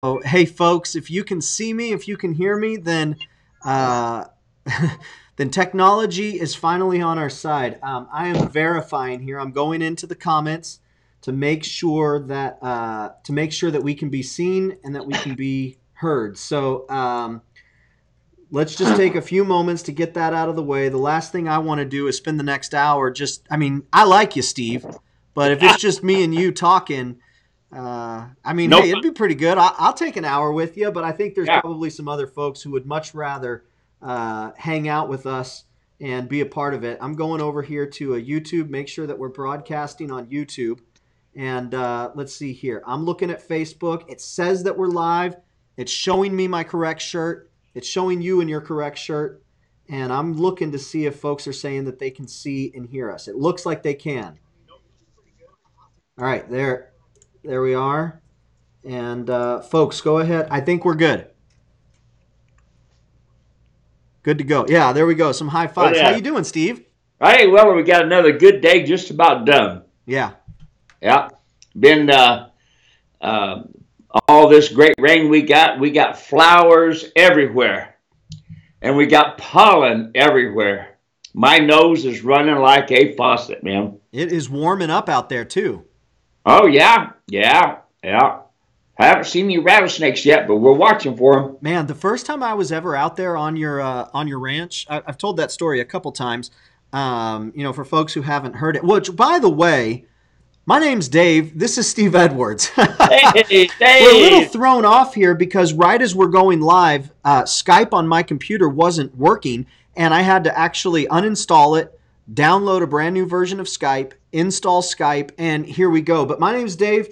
Oh, hey, folks, if you can see me, if you can hear me, then uh, then technology is finally on our side. I am verifying here. I'm going into the comments to make sure that we can be seen and that we can be heard. So let's just take a few moments to get that out of the way. The last thing I want to do is spend the next hour I like you, Steve, but if it's just me and you talking, Nope. hey, it'd be pretty good. I'll take an hour with you, but I think there's Yeah. probably some other folks who would much rather hang out with us and be a part of it. I'm going over here to a YouTube, make sure that we're broadcasting on YouTube. And let's see here. I'm looking at Facebook. It says that we're live. It's showing me my correct shirt. It's showing you in your correct shirt. And I'm looking to see if folks are saying that they can see and hear us. It looks like they can. All right, there we are. And folks, go ahead. I think we're good. Good to go. Yeah, there we go. Some high Oh fives. How yeah. you doing, Steve? Hey, well, we got another good day just about done. Yeah. Yeah. Been uh, all this great rain we got. We got flowers everywhere, and we got pollen everywhere. My nose is running like a faucet, man. It is warming up out there too. Oh yeah, yeah, yeah. I haven't seen any rattlesnakes yet, but we're watching for them. Man, the first time I was ever out there on your ranch, I've told that story a couple times. For folks who haven't heard it, which by the way, my name's Dave. This is Steve Edwards. Hey, We're a little Dave. thrown off here because right as we're going live, Skype on my computer wasn't working, and I had to actually uninstall it, download a brand new version of Skype, install Skype, and here we go. But my name's Dave.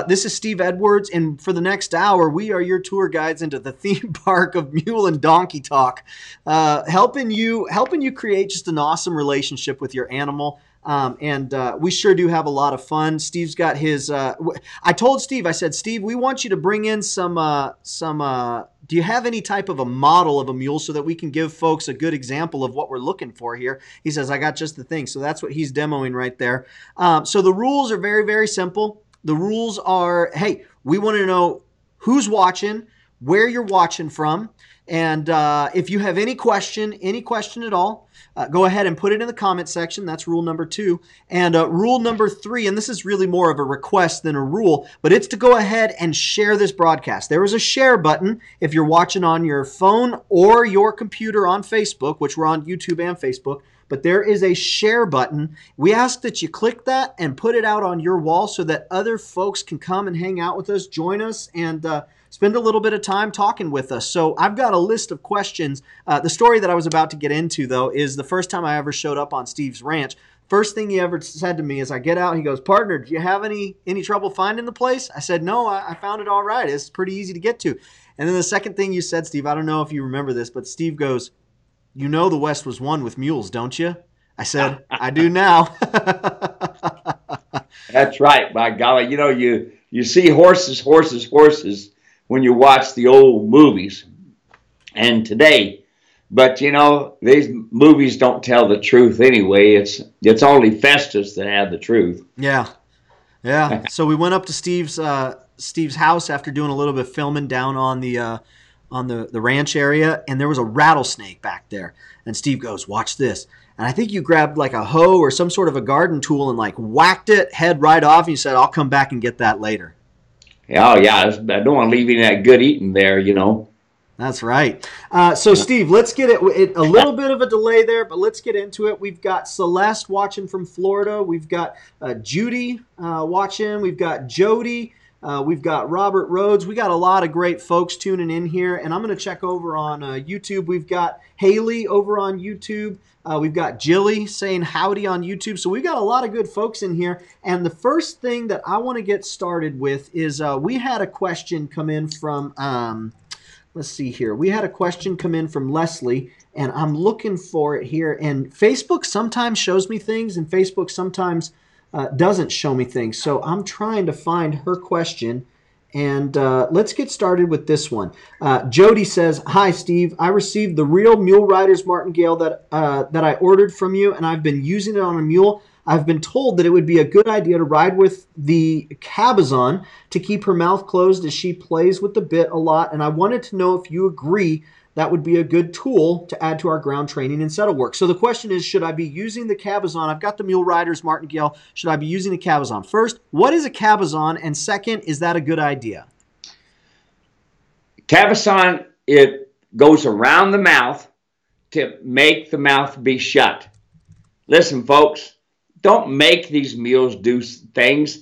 This is Steve Edwards, and for the next hour, we are your tour guides into the theme park of Mule and Donkey Talk, helping you create just an awesome relationship with your animal. And we sure do have a lot of fun. Steve's got his. I told Steve, I said, Steve, we want you to bring in some. Do you have any type of a model of a mule so that we can give folks a good example of what we're looking for here? He says, I got just the thing. So that's what he's demoing right there. So the rules are very, very simple. The rules are, hey, we want to know who's watching, where you're watching from. And if you have any question at all, go ahead and put it in the comment section. That's rule number 2. And rule number 3, and this is really more of a request than a rule, but it's to go ahead and share this broadcast. There is a share button if you're watching on your phone or your computer on Facebook, which we're on YouTube and Facebook. But there is a share button. We ask that you click that and put it out on your wall so that other folks can come and hang out with us, join us, and spend a little bit of time talking with us. So I've got a list of questions. The story that I was about to get into, though, is the first time I ever showed up on Steve's ranch. First thing he ever said to me is I get out, he goes, partner, do you have any trouble finding the place? I said, no, I found it all right. It's pretty easy to get to. And then the second thing you said, Steve, I don't know if you remember this, but Steve goes, you know the West was won with mules, don't you? I said, I do now. That's right. By golly, you see horses, horses, horses when you watch the old movies and today. But these movies don't tell the truth anyway. It's only Festus that had the truth. Yeah. Yeah. So we went up to Steve's house after doing a little bit of filming down on the ranch area, and there was a rattlesnake back there. And Steve goes, watch this. And I think you grabbed like a hoe or some sort of a garden tool and like whacked it head right off. And you said, I'll come back and get that later. Oh yeah, I don't want to leave any of that good eating there. That's right. So, Steve, let's get it. A little bit of a delay there, but let's get into it. We've got Celeste watching from Florida. We've got Judy watching. We've got Jody. We've got Robert Rhodes. We got a lot of great folks tuning in here. And I'm going to check over on YouTube. We've got Haley over on YouTube. We've got Jilly saying howdy on YouTube. So we've got a lot of good folks in here. And the first thing that I want to get started with is we had a question come in from... let's see here. We had a question come in from Leslie, and I'm looking for it here. And Facebook sometimes shows me things, and Facebook sometimes doesn't show me things. So I'm trying to find her question, and let's get started with this one. Jody says, hi, Steve. I received the real Mule Riders martingale that I ordered from you, and I've been using it on a mule. I've been told that it would be a good idea to ride with the cabazon to keep her mouth closed as she plays with the bit a lot, and I wanted to know if you agree that would be a good tool to add to our ground training and settle work. So the question is, should I be using the cabazon? I've got the mule riders, martingale. Should I be using the cabazon? First, what is a cabazon? And second, is that a good idea? Cabazon, it goes around the mouth to make the mouth be shut. Listen, folks, don't make these mules do things.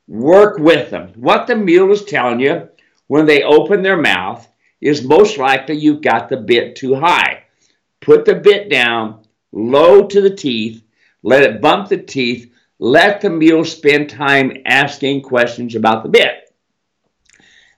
Work with them. What the mule is telling you when they open their mouth is most likely you've got the bit too high. Put the bit down, low to the teeth, let it bump the teeth, let the mule spend time asking questions about the bit.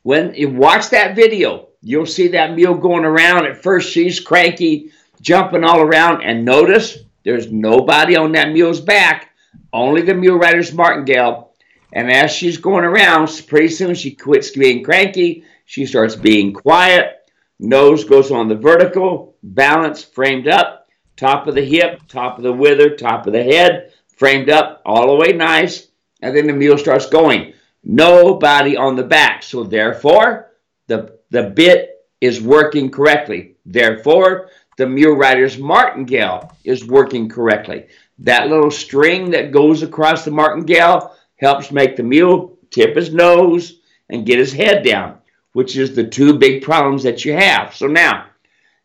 When you watch that video, you'll see that mule going around. At first, she's cranky, jumping all around, and notice there's nobody on that mule's back, only the mule rider's martingale. And as she's going around, pretty soon she quits being cranky. She starts being quiet. Nose goes on the vertical, balance, framed up, top of the hip, top of the wither, top of the head, framed up, all the way nice. And then the mule starts going. Nobody on the back. So therefore, the bit is working correctly. Therefore, the mule rider's martingale is working correctly. That little string that goes across the martingale helps make the mule tip his nose and get his head down, which is the two big problems that you have. So now,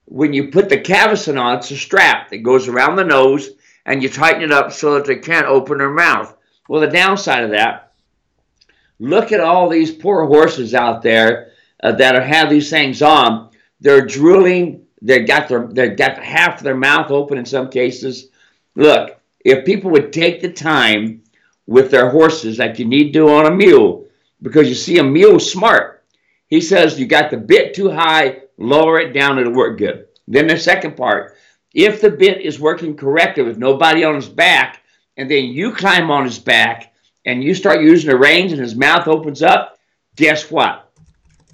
when you put the cabazon on, it's a strap that goes around the nose, and you tighten it up so that they can't open their mouth. Well, the downside of that, look at all these poor horses out there that have these things on. They're drooling. They've got half their mouth open in some cases. Look, if people would take the time with their horses like you need to on a mule, because you see a mule smart. He says you got the bit too high, lower it down, it'll work good. Then the second part, if the bit is working correctly with nobody on his back, and then you climb on his back and you start using the reins and his mouth opens up, guess what?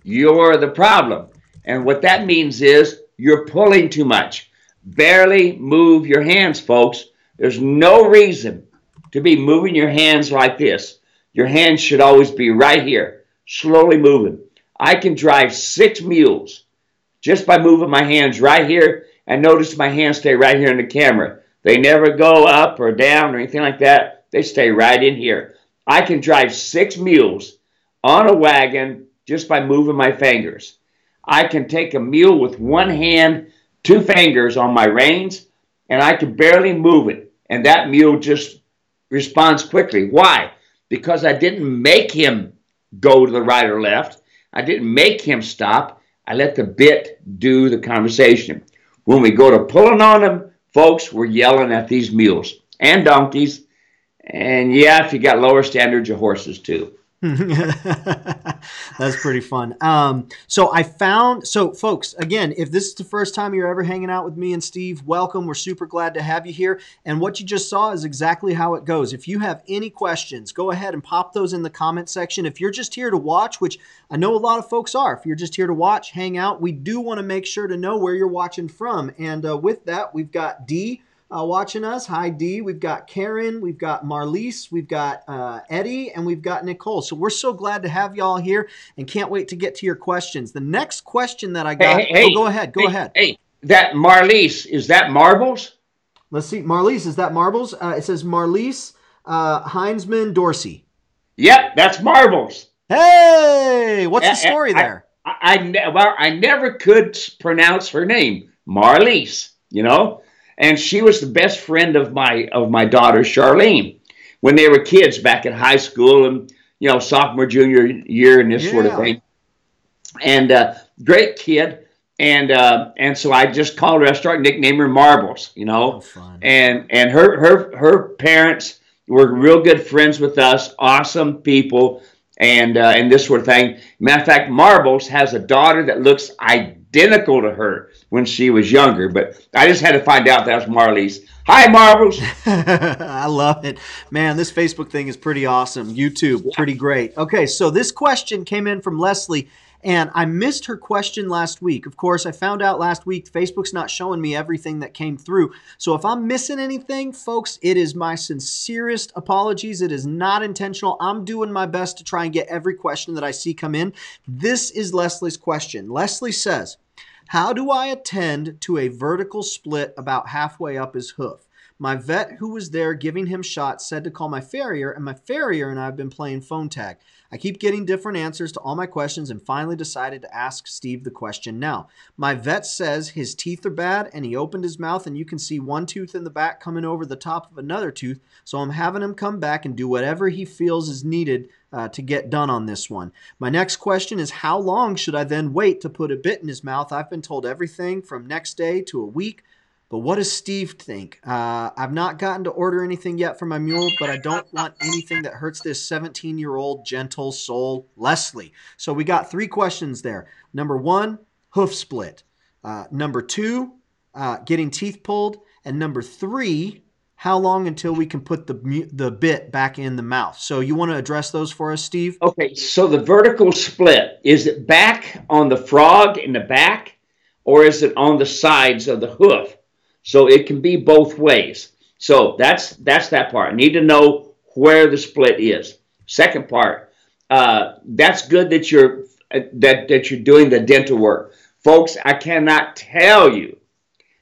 You're the problem. And what that means is you're pulling too much. Barely move your hands, folks. There's no reason to be moving your hands like this. Your hands should always be right here, slowly moving. I can drive 6 mules just by moving my hands right here, and notice my hands stay right here in the camera. They never go up or down or anything like that. They stay right in here. I can drive 6 mules on a wagon just by moving my fingers. I can take a mule with one hand, 2 fingers on my reins, and I can barely move it. And that mule just responds quickly. Why? Because I didn't make him go to the right or left. I didn't make him stop. I let the bit do the conversation. When we go to pulling on them, folks, we're yelling at these mules and donkeys. And yeah, if you got lower standards, your horses too. That's pretty fun. So folks, again, if this is the first time you're ever hanging out with me and Steve, welcome. We're super glad to have you here. And what you just saw is exactly how it goes. If you have any questions, go ahead and pop those in the comment section. If you're just here to watch, which I know a lot of folks are, if you're just here to watch, hang out, we do want to make sure to know where you're watching from. And with that, we've got Dee watching us. Hi, Dee. We've got Karen. We've got Marlise. We've got Eddie. And we've got Nicole. So we're so glad to have y'all here and can't wait to get to your questions. The next question that I got. Go ahead. Go ahead. Hey, that Marlise, is that marbles? Let's see. Marlise, is that marbles? It says Marlise Heinzman Dorsey. Yep, that's marbles. Hey, what's the story there? I never could pronounce her name, Marlise, you know? And she was the best friend of my daughter, Charlene, when they were kids back in high school and, you know, sophomore, junior year and this sort of thing. And great kid. And so I just called her, I started nicknaming her Marbles, you know. And her parents were real good friends with us, awesome people, and this sort of thing. Matter of fact, Marbles has a daughter that looks identical to her when she was younger, but I just had to find out that was Marlise. Hi, Marbles. I love it. Man, this Facebook thing is pretty awesome. YouTube, pretty great. Okay, so this question came in from Leslie, And I missed her question last week. Of course, I found out last week Facebook's not showing me everything that came through. So if I'm missing anything, folks, it is my sincerest apologies. It is not intentional. I'm doing my best to try and get every question that I see come in. This is Leslie's question. Leslie says, how do I attend to a vertical split about halfway up his hoof? My vet who was there giving him shots said to call my farrier, and my farrier and I have been playing phone tag. I keep getting different answers to all my questions and finally decided to ask Steve the question now. My vet says his teeth are bad and he opened his mouth and you can see one tooth in the back coming over the top of another tooth, so I'm having him come back and do whatever he feels is needed to get done on this one. My next question is, how long should I then wait to put a bit in his mouth? I've been told everything from next day to a week. But what does Steve think? I've not gotten to order anything yet for my mule, but I don't want anything that hurts this 17-year-old gentle soul, Leslie. So we got 3 questions there. Number 1, hoof split. Number 2, getting teeth pulled. And number 3, how long until we can put the bit back in the mouth? So you want to address those for us, Steve? Okay, so the vertical split, is it back on the frog in the back, or is it on the sides of the hoof? So it can be both ways. So that's that part. I need to know where the split is. Second part, that's good that you're doing the dental work. Folks, I cannot tell you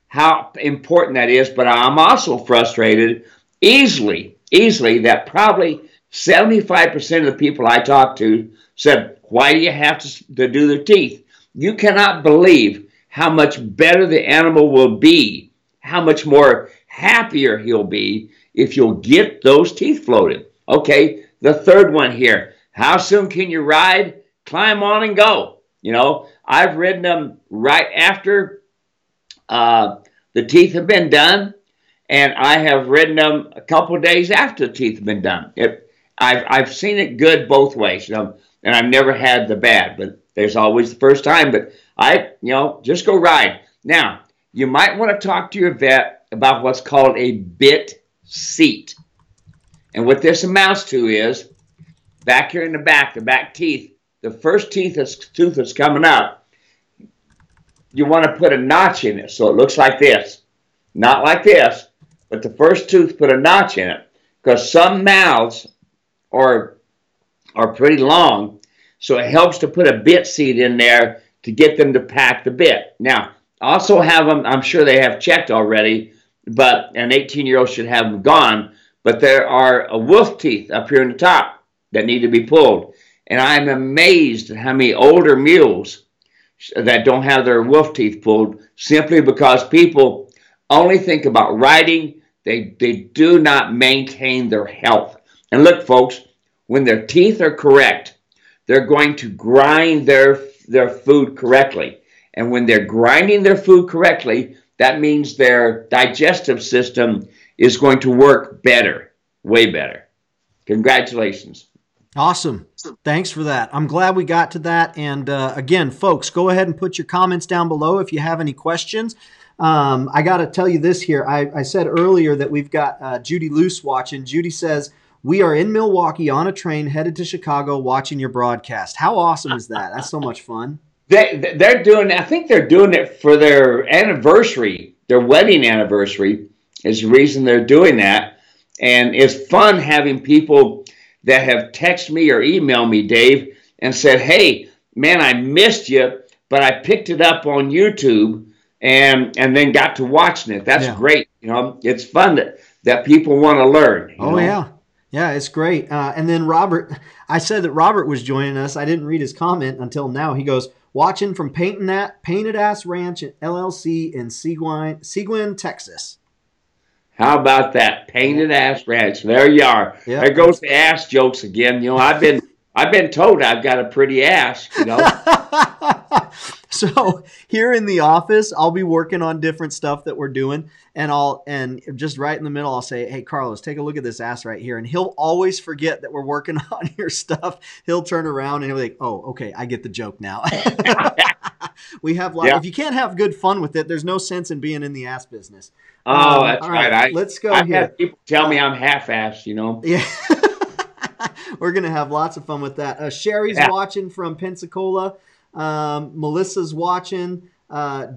how important that is, but I'm also frustrated easily that probably 75% of the people I talk to said, why do you have to do their teeth? You cannot believe how much better the animal will be, how much more happier he'll be if you'll get those teeth floated. Okay, the third one here. How soon can you ride? Climb on and go. You know, I've ridden them right after the teeth have been done, and I have ridden them a couple of days after the teeth have been done. I've seen it good both ways, you know, and I've never had the bad, but there's always the first time. But just go ride. Now, you might want to talk to your vet about what's called a bit seat. And what this amounts to is, back here in the back teeth, the first tooth that's coming out, you want to put a notch in it so it looks like this. Not like this, but the first tooth, put a notch in it. Because some mouths are pretty long, so it helps to put a bit seat in there to get them to pack the bit. Now, also have them, I'm sure they have checked already, but an 18-year-old should have them gone. But there are wolf teeth up here in the top that need to be pulled. And I'm amazed at how many older mules that don't have their wolf teeth pulled simply because people only think about riding. They do not maintain their health. And look, folks, when their teeth are correct, they're going to grind their food correctly. And when they're grinding their food correctly, that means their digestive system is going to work better, way better. Congratulations. Awesome. Thanks for that. I'm glad we got to that. And again, folks, go ahead and put your comments down below if you have any questions. I got to tell you this here. I said earlier that we've got Judy Luce watching. Judy says, we are in Milwaukee on a train headed to Chicago watching your broadcast. How awesome is that? That's so much fun. They're doing, I think they're doing it for their anniversary, their wedding anniversary is the reason they're doing that. And it's fun having people that have texted me or emailed me, Dave, and said, hey, man, I missed you, but I picked it up on YouTube and then got to watching it. That's great. You know, it's fun that people want to learn. You know? Yeah. Yeah, it's great. And then Robert, I said that Robert was joining us. I didn't read his comment until now. He goes, watching from Painted Ass Ranch LLC in Seguin, Texas. How about that? Painted Ass Ranch. There you are. Yeah. There goes the ass jokes again. You know, I've been told I've got a pretty ass, you know. So here in the office, I'll be working on different stuff that we're doing, and just right in the middle, I'll say, "Hey, Carlos, take a look at this ass right here," and he'll always forget that we're working on your stuff. He'll turn around and he'll be like, "Oh, okay, I get the joke now." We have lots. Yeah. If you can't have good fun with it, there's no sense in being in the ass business. Oh, that's right. Let's go I've here. had people tell me I'm half-assed, you know. Yeah. We're going to have lots of fun with that. Sherry's watching from Pensacola. Melissa's watching.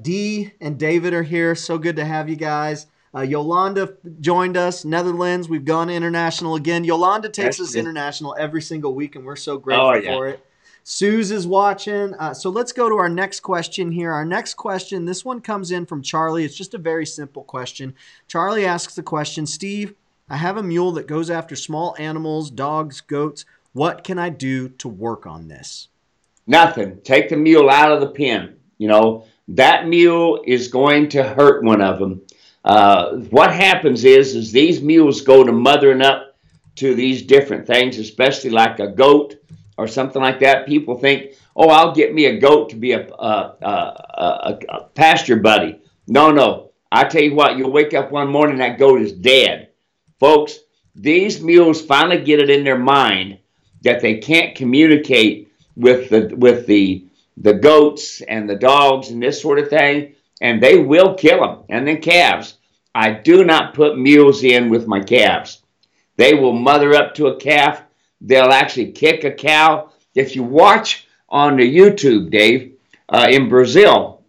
Dee and David are here. So good to have you guys. Yolanda joined us, Netherlands. We've gone international again. Yolanda takes us international every single week, and we're so grateful for it. Suze is watching. So let's go to our next question here. Our next question, this one comes in from Charlie. It's just a very simple question. Charlie asks the question, Steve, I have a mule that goes after small animals, dogs, goats. What can I do to work on this? Nothing. Take the mule out of the pen. You know, that mule is going to hurt one of them. What happens is these mules go to mothering up to these different things, especially like a goat or something like that. People think, oh, I'll get me a goat to be a pasture buddy. No. I tell you what, you'll wake up one morning, that goat is dead. Folks, these mules finally get it in their mind that they can't communicate with the goats and the dogs and this sort of thing, and they will kill them. And then calves. I do not put mules in with my calves. They will mother up to a calf. They'll actually kick a cow. If you watch on the YouTube, Dave, in Brazil,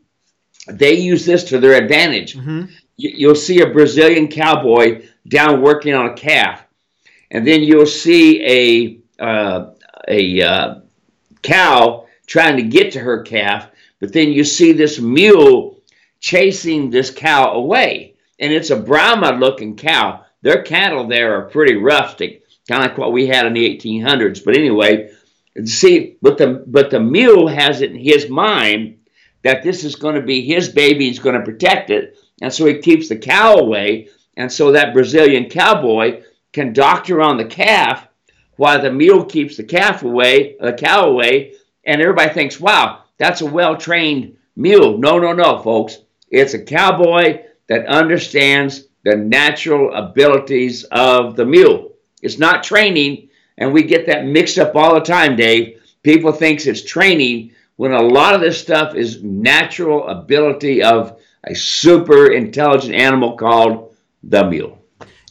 they use this to their advantage. Mm-hmm. You'll see a Brazilian cowboy down working on a calf, and then you'll see a cow trying to get to her calf, but then you see this mule chasing this cow away, and it's a Brahma-looking cow. Their cattle there are pretty rustic, kind of like what we had in the 1800s. But anyway, see, but the mule has it in his mind that this is going to be his baby. He's going to protect it, and so he keeps the cow away. And so that Brazilian cowboy can doctor on the calf while the mule keeps the cow away, and everybody thinks, wow, that's a well-trained mule. No, folks. It's a cowboy that understands the natural abilities of the mule. It's not training, and we get that mixed up all the time, Dave. People think it's training when a lot of this stuff is natural ability of a super intelligent animal called the mule.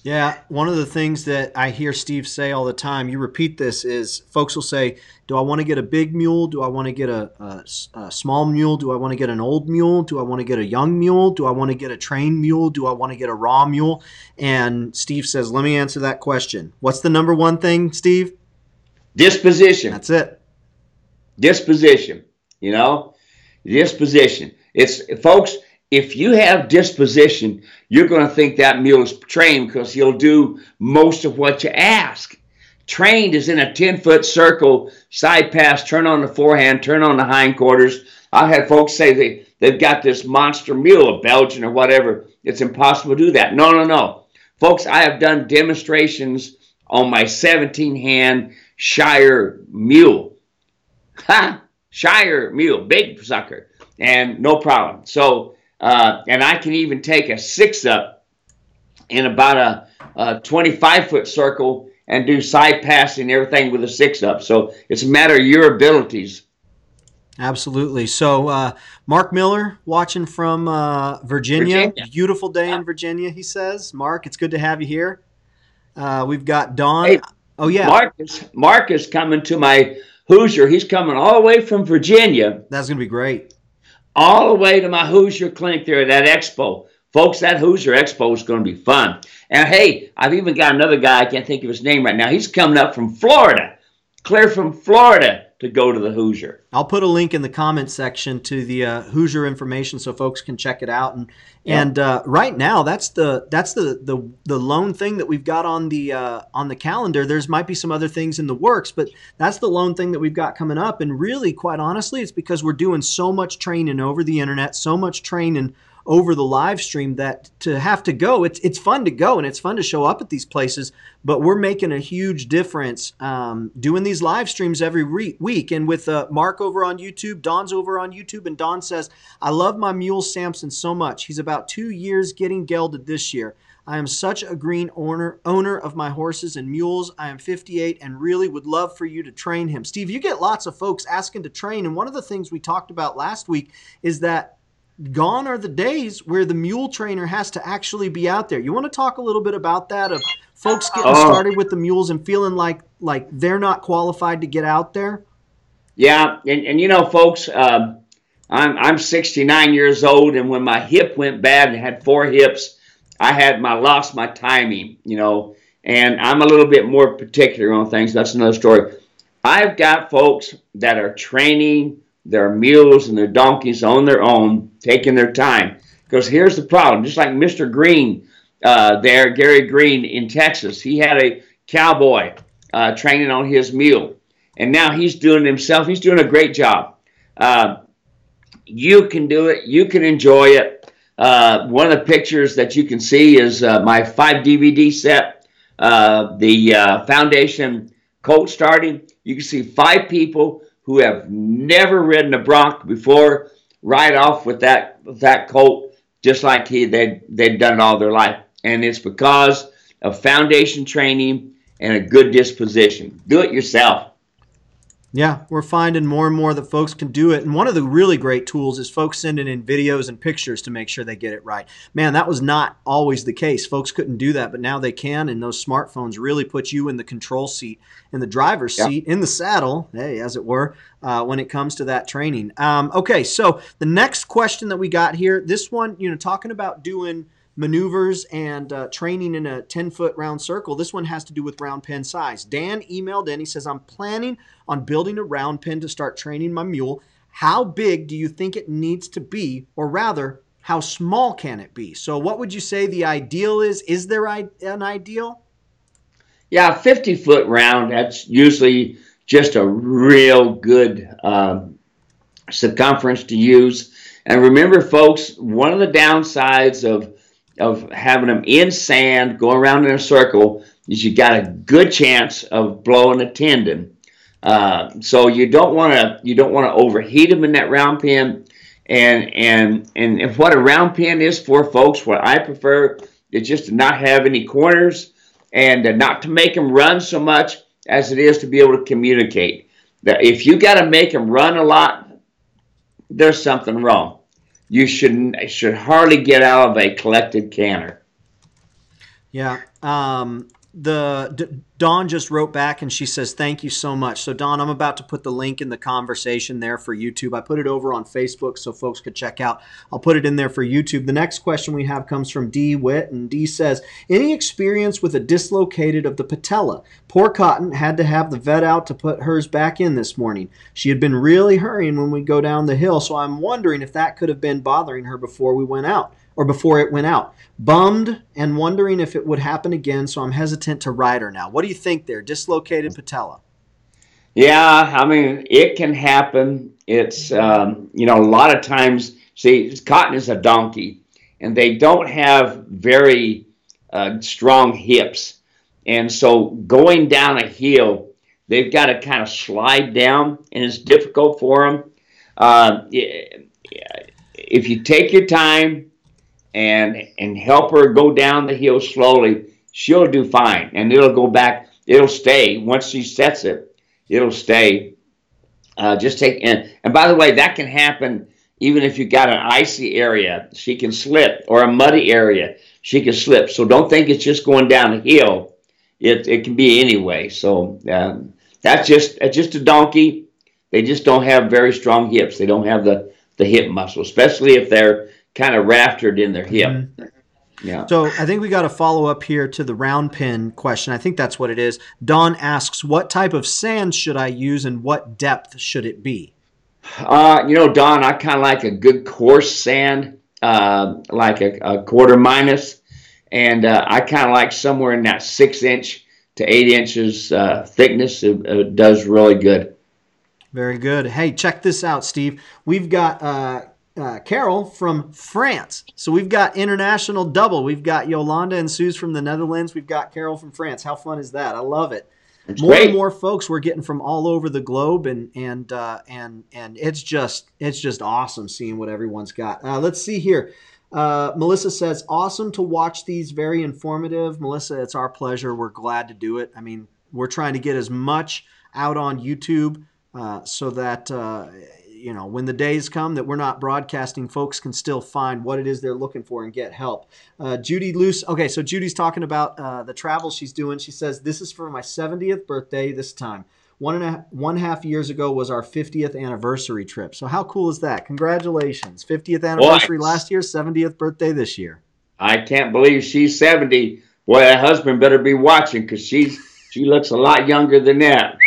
Yeah, one of the things that I hear Steve say all the time, you repeat this, is folks will say, do I want to get a big mule? Do I want to get a small mule? Do I want to get an old mule? Do I want to get a young mule? Do I want to get a trained mule? Do I want to get a raw mule? And Steve says, let me answer that question. What's the number one thing, Steve? Disposition. That's it. Disposition. You know, disposition. Folks, if you have disposition, you're going to think that mule is trained because he'll do most of what you ask. Trained is in a 10-foot circle, side pass, turn on the forehand, turn on the hindquarters. I've had folks say they've got this monster mule, a Belgian or whatever. It's impossible to do that. No. Folks, I have done demonstrations on my 17-hand Shire mule. Shire mule, big sucker, and no problem. So, and I can even take a 6-up in about a 25-foot circle and do side passing and everything with a 6-up. So it's a matter of your abilities. Absolutely. So Mark Miller watching from Virginia. Beautiful day in Virginia, he says. Mark, it's good to have you here. We've got Don. Hey, oh, yeah. Mark is coming to my Hoosier. He's coming all the way from Virginia. That's going to be great. All the way to my Hoosier clinic there at that Expo. Folks, that Hoosier Expo is going to be fun. And hey, I've even got another guy, I can't think of his name right now. He's coming up from Florida, clear from Florida to go to the Hoosier. I'll put a link in the comment section to the Hoosier information so folks can check it out. And right now, that's the lone thing that we've got on the calendar. There's might be some other things in the works, but that's the lone thing that we've got coming up. And really, quite honestly, it's because we're doing so much training over the internet, so much training over the live stream that to have to go, it's fun to go and it's fun to show up at these places, but we're making a huge difference doing these live streams every week. And with Mark over on YouTube, Don's over on YouTube, and Don says, I love my mule Samson so much. He's about 2 years getting gelded this year. I am such a green owner of my horses and mules. I am 58 and really would love for you to train him. Steve, you get lots of folks asking to train, and one of the things we talked about last week is that gone are the days where the mule trainer has to actually be out there. You want to talk a little bit about that, of folks getting started with the mules and feeling like they're not qualified to get out there? Yeah, and you know, folks, I'm 69 years old, and when my hip went bad and had four hips, lost my timing, you know, and I'm a little bit more particular on things. That's another story. I've got folks that are training their mules and their donkeys on their own, taking their time. Because here's the problem: just like Mr. Green, Gary Green in Texas, he had a cowboy training on his mule, and now he's doing it himself. He's doing a great job. Uh, you can do it. You can enjoy it. One of the pictures that you can see is my 5 DVD set, the foundation colt starting. You can see 5 people who have never ridden a bronc before ride off with that colt just like they'd done it all their life. And it's because of foundation training and a good disposition. Do it yourself. Yeah, we're finding more and more that folks can do it. And one of the really great tools is folks sending in videos and pictures to make sure they get it right. Man, that was not always the case. Folks couldn't do that, but now they can. And those smartphones really put you in the control seat, in the driver's Yep. seat, in the saddle, hey, as it were, when it comes to that training. Okay, so the next question that we got here, this one, talking about doing maneuvers and training in a 10-foot round circle. This one has to do with round pen size. Dan emailed in. He says, I'm planning on building a round pen to start training my mule. How big do you think it needs to be? Or rather, how small can it be? So what would you say the ideal is? Is there an ideal? Yeah, 50-foot round, that's usually just a real good circumference to use. And remember, folks, one of the downsides of having them in sand, going around in a circle, is you got a good chance of blowing a tendon. So you don't want to overheat them in that round pen. And if what a round pen is for, folks, what I prefer is just to not have any corners and not to make them run so much as it is to be able to communicate. That if you got to make them run a lot, there's something wrong. You should hardly get out of a collected canter. Yeah. Dawn just wrote back and she says, thank you so much. So Dawn, I'm about to put the link in the conversation there for YouTube. I put it over on Facebook so folks could check out. I'll put it in there for YouTube. The next question we have comes from D Witt, and D says, any experience with a dislocated of the patella? Poor Cotton had to have the vet out to put hers back in this morning. She had been really hurrying when we go down the hill, so I'm wondering if that could have been bothering her before we went out. Or before it went out. Bummed and wondering if it would happen again, so I'm hesitant to ride her now. What do you think there? Dislocated patella. Yeah, I mean, it can happen. It's, a lot of times, see, Cotton is a donkey, and they don't have very strong hips. And so going down a hill, they've got to kind of slide down, and it's difficult for them. If you take your time, and help her go down the hill slowly, she'll do fine. And it'll go back. It'll stay. Once she sets it, it'll stay. Just take, and by the way, that can happen even if you got an icy area. She can slip, or a muddy area. She can slip. So don't think it's just going down a hill. It can be anyway. So that's just a donkey. They just don't have very strong hips. They don't have the hip muscle, especially if they're kind of raftered in their hip. Mm-hmm. Yeah. So I think we got to follow up here to the round pin question. I think that's what it is. Dawn asks, what type of sand should I use and what depth should it be? Don, I kind of like a good coarse sand, like a quarter minus. And I kind of like somewhere in that 6-inch to 8 inches thickness. It does really good. Very good. Hey, check this out, Steve. We've got Carol from France. So we've got international double. We've got Yolanda and Suze from the Netherlands. We've got Carol from France. How fun is that? I love it. It's More great. and more folks we're getting from all over the globe, and it's just awesome seeing what everyone's got. Let's see here. Melissa says, awesome to watch these, very informative. Melissa, it's our pleasure. We're glad to do it. I mean, we're trying to get as much out on YouTube so that when the days come that we're not broadcasting, folks can still find what it is they're looking for and get help. Judy Luce. Okay, so Judy's talking about the travel she's doing. She says, this is for my 70th birthday this time. One half years ago was our 50th anniversary trip. So how cool is that? Congratulations. 50th Boy, anniversary last year, 70th birthday this year. I can't believe she's 70. Boy, that husband better be watching because she looks a lot younger than that.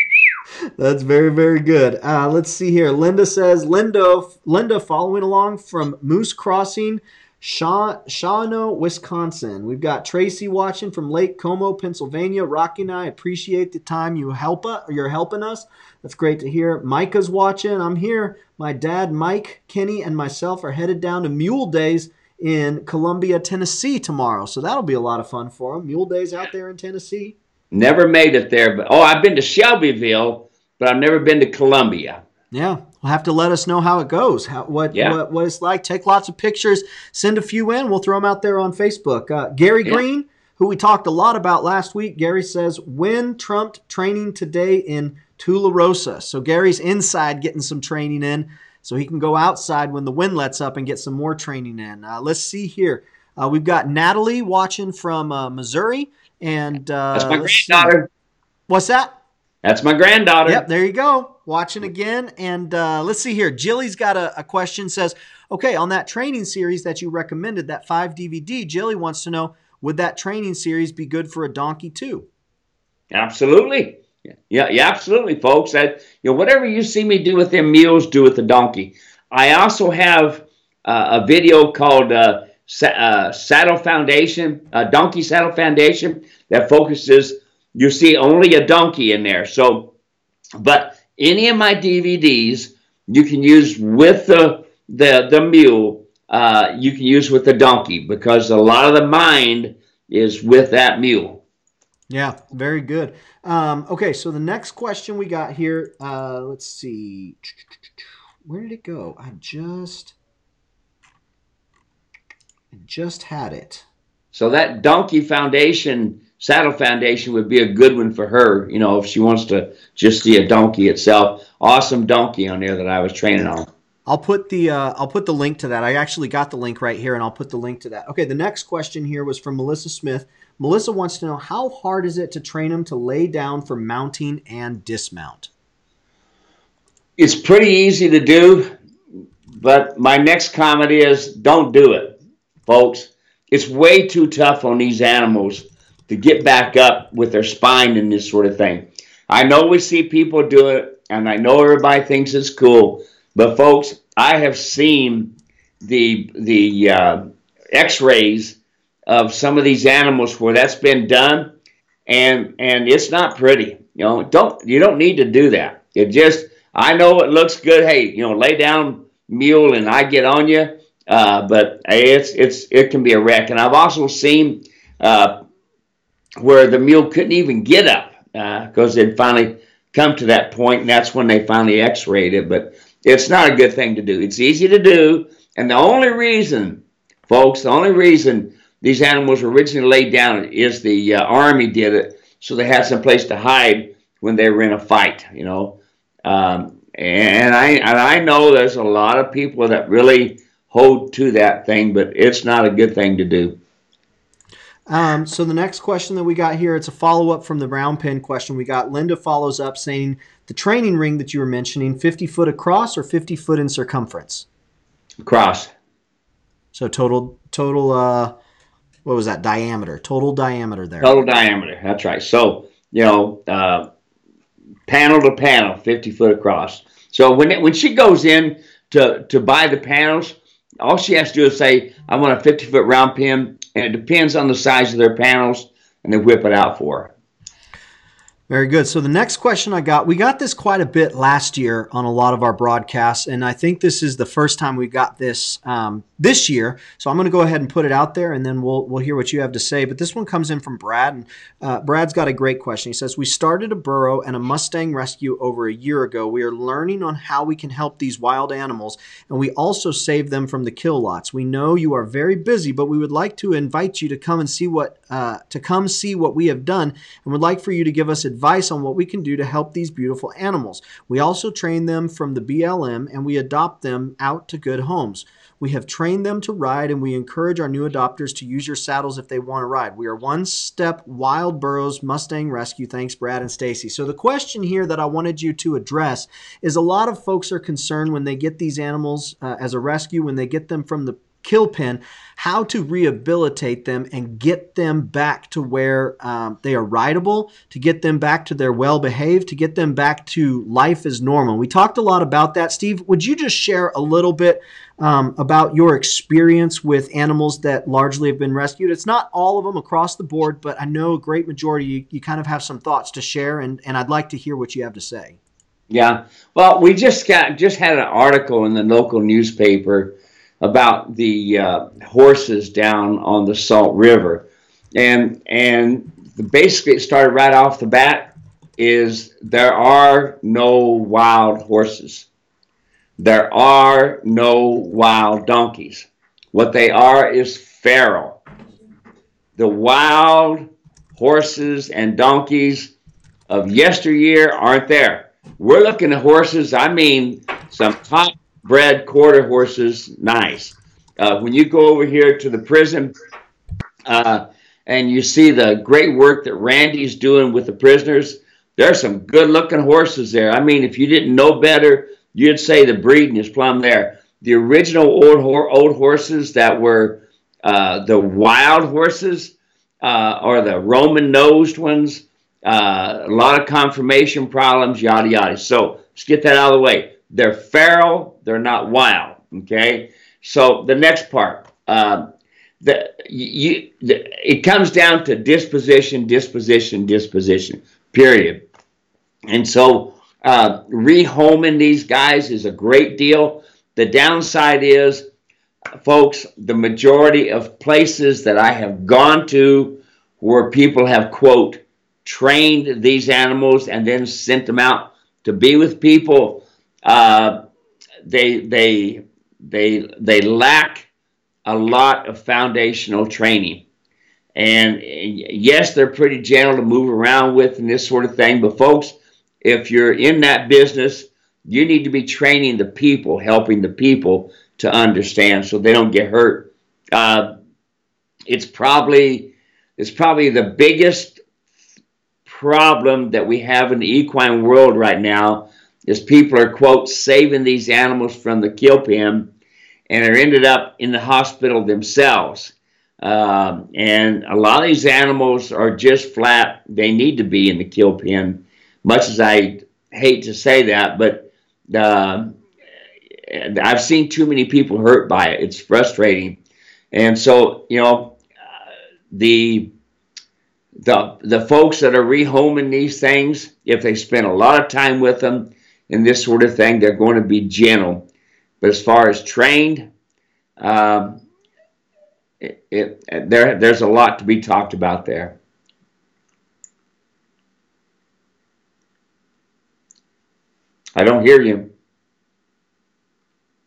That's very, very good. Let's see here. Linda says, Linda following along from Moose Crossing, Shawano, Wisconsin. We've got Tracy watching from Lake Como, Pennsylvania. Rocky and I appreciate the time you're helping us. That's great to hear. Micah's watching. I'm here. My dad, Mike, Kenny, and myself are headed down to Mule Days in Columbia, Tennessee tomorrow. So that'll be a lot of fun for them. Mule Days out there in Tennessee. Never made it there, but I've been to Shelbyville, but I've never been to Columbia. Yeah, will have to let us know how it goes, what it's like. Take lots of pictures, send a few in. We'll throw them out there on Facebook. Gary Green, who we talked a lot about last week, Gary says, wind trumped training today in Tularosa. So Gary's inside getting some training in so he can go outside when the wind lets up and get some more training in. Let's see here. We've got Natalie watching from Missouri. And that's my granddaughter. What's that? That's my granddaughter. Yep, there you go. Watching again. And let's see here. Jilly's got a question. Says, okay, on that training series that you recommended, that 5 DVD, Jilly wants to know, would that training series be good for a donkey too? Absolutely. Yeah, absolutely, folks. Whatever you see me do with them mules, do with the donkey. I also have a video called Saddle Foundation, Donkey Saddle Foundation, that focuses. You see only a donkey in there. So, but any of my DVDs you can use with the mule. You can use with the donkey because a lot of the mind is with that mule. Yeah, very good. Okay, so the next question we got here. Let's see. Where did it go? I just had it. So that Donkey Foundation, Saddle Foundation would be a good one for her, if she wants to just see a donkey itself. Awesome donkey on there that I was training on. I'll put the link to that. I actually got the link right here, and I'll put the link to that. Okay, the next question here was from Melissa Smith. Melissa wants to know, how hard is it to train them to lay down for mounting and dismount? It's pretty easy to do, but my next comment is don't do it, folks. It's way too tough on these animals to get back up with their spine and this sort of thing. I know we see people do it, and I know everybody thinks it's cool, but folks, I have seen the X-rays of some of these animals where that's been done, and it's not pretty. You don't need to do that. I know it looks good. Hey, lay down, mule, and I get on you. But it can be a wreck. And I've also seen where the mule couldn't even get up because they'd finally come to that point, and that's when they finally X-rayed it. But it's not a good thing to do. It's easy to do, and the only reason, folks, these animals were originally laid down is the Army did it, so they had some place to hide when they were in a fight, And I know there's a lot of people that really hold to that thing, but it's not a good thing to do. So the next question that we got here, it's a follow-up from the brown pen question we got. Linda follows up saying, the training ring that you were mentioning, 50 foot across or 50 foot in circumference? Across. So total, what was that, diameter? Total diameter there. Total diameter, that's right. So, panel to panel, 50 foot across. So when she goes in to buy the panels, all she has to do is say, I want a 50-foot round pen, and it depends on the size of their panels, and they whip it out for her. Very good. So the next question we got this quite a bit last year on a lot of our broadcasts, and I think this is the first time we got this this year. So I'm going to go ahead and put it out there, and then we'll hear what you have to say. But this one comes in from Brad, and Brad's got a great question. He says, we started a burro and a Mustang rescue over a year ago. We are learning on how we can help these wild animals, and we also save them from the kill lots. We know you are very busy, but we would like to invite you to come and see what we have done, and would like for you to give us advice advice on what we can do to help these beautiful animals. We also train them from the BLM, and we adopt them out to good homes. We have trained them to ride, and we encourage our new adopters to use your saddles if they want to ride. We are One Step Wild Burros Mustang Rescue. Thanks, Brad and Stacy. So the question here that I wanted you to address is a lot of folks are concerned when they get these animals as a rescue, when they get them from the kill pen, how to rehabilitate them and get them back to where they are rideable, to get them back to their well-behaved, to get them back to life as normal. We talked a lot about that. Steve, would you just share a little bit about your experience with animals that largely have been rescued? It's not all of them across the board, but I know a great majority, you kind of have some thoughts to share, and I'd like to hear what you have to say. Yeah. Well, we just had an article in the local newspaper about the horses down on the Salt River, and basically it started right off the bat is there are no wild horses. There are no wild donkeys. What they are is feral. The wild horses and donkeys of yesteryear aren't there. We're looking at horses, I mean, some top bred quarter horses, nice. When you go over here to the prison and you see the great work that Randy's doing with the prisoners, there's some good looking horses there. I mean, if you didn't know better, you'd say the breeding is plumb there. The original old horses that were the wild horses or the Roman nosed ones, a lot of conformation problems, yada yada. So let's get that out of the way. They're feral, they're not wild, okay? So the next part, it comes down to disposition, period. And so rehoming these guys is a great deal. The downside is, folks, the majority of places that I have gone to where people have, quote, trained these animals and then sent them out to be with people, they lack a lot of foundational training. And yes, they're pretty gentle to move around with and this sort of thing. But folks, if you're in that business, you need to be training the people, helping the people to understand so they don't get hurt. It's probably the biggest problem that we have in the equine world right now is people are, quote, saving these animals from the kill pen and are ended up in the hospital themselves. And a lot of these animals are just flat. They need to be in the kill pen, much as I hate to say that, but I've seen too many people hurt by it. It's frustrating. And so, you know, the folks that are rehoming these things, if they spend a lot of time with them and this sort of thing, they're going to be gentle. But as far as trained, there's a lot to be talked about there. I don't hear you.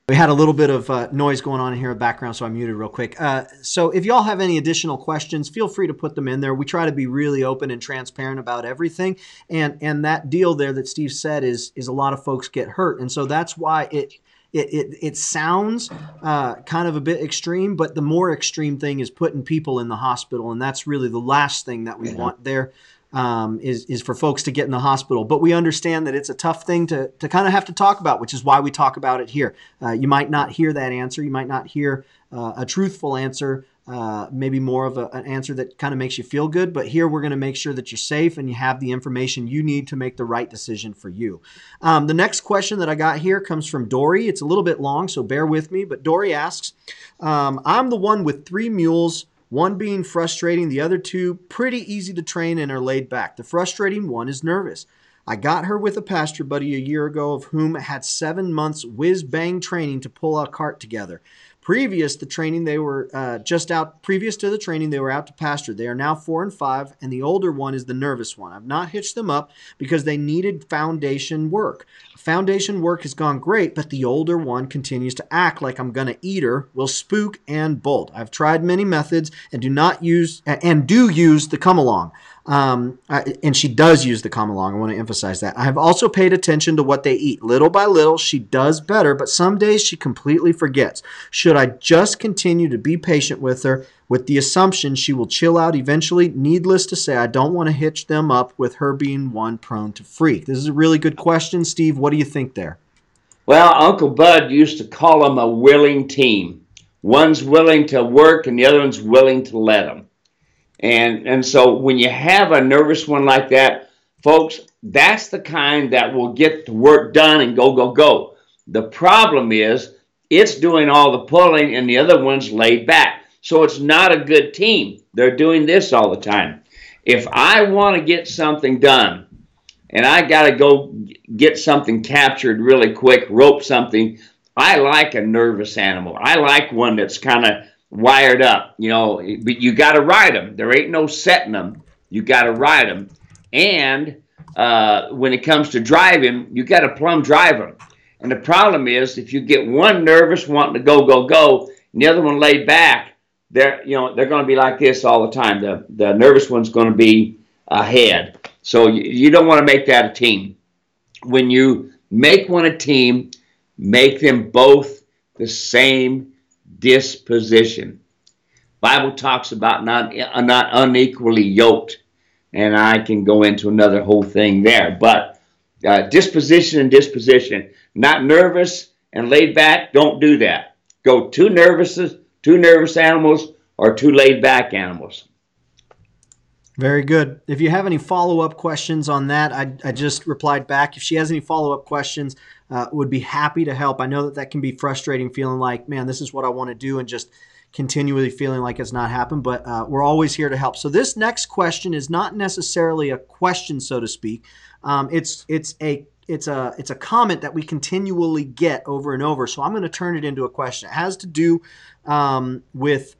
We had a little bit of noise going on in here in the background, so I muted real quick. So if y'all have any additional questions, feel free to put them in there. We try to be really open and transparent about everything. And that deal there that Steve said is a lot of folks get hurt. And so that's why it sounds kind of a bit extreme, but the more extreme thing is putting people in the hospital. And that's really the last thing that we want there. Is for folks to get in the hospital. But we understand that it's a tough thing to kind of have to talk about, which is why we talk about it here. You might not hear that answer. You might not hear a truthful answer, maybe more of an answer that kind of makes you feel good. But here we're going to make sure that you're safe and you have the information you need to make the right decision for you. The next question that I got here comes from Dory. It's a little bit long, so bear with me. But Dory asks, I'm the one with 3 mules, one being frustrating, the other 2 pretty easy to train and are laid back. The frustrating one is nervous. I got her with a pasture buddy a year ago of whom had 7 months whiz-bang training to pull a cart together. Previous to the training, they were out to pasture. They are now 4 and 5, and the older one is the nervous one. I've not hitched them up because they needed foundation work. Foundation work has gone great, but the older one continues to act like I'm going to eat her, will spook and bolt. I've tried many methods and do use the come along. And she does use the come along. I want to emphasize that. I have also paid attention to what they eat. Little by little, she does better, but some days she completely forgets. Should I just continue to be patient with her with the assumption she will chill out eventually? Needless to say, I don't want to hitch them up with her being one prone to freak. This is a really good question. Steve, what do you think there? Well, Uncle Bud used to call them a willing team. One's willing to work and the other one's willing to let them. And so when you have a nervous one like that, folks, that's the kind that will get the work done and go, go, go. The problem is it's doing all the pulling and the other one's laid back. So it's not a good team. They're doing this all the time. If I want to get something done and I got to go get something captured really quick, rope something, I like a nervous animal. I like one that's kind of wired up, but you got to ride them. There ain't no setting them. You got to ride them. And when it comes to driving, you got to plumb drive them. And the problem is if you get one nervous wanting to go, go, go, and the other one laid back, they're going to be like this all the time. The nervous one's going to be ahead. So you don't want to make that a team. When you make one a team, make them both the same disposition. Bible talks about not unequally yoked, and I can go into another whole thing there. But disposition and disposition, not nervous and laid back. Don't do that. Go two nervous animals or two laid back animals. Very good. If you have any follow-up questions on that, I just replied back. If she has any follow-up questions, would be happy to help. I know that can be frustrating, feeling like, man, this is what I want to do, and just continually feeling like it's not happened, but we're always here to help. So this next question is not necessarily a question, so to speak. It's a comment that we continually get over and over. So I'm going to turn it into a question. It has to do with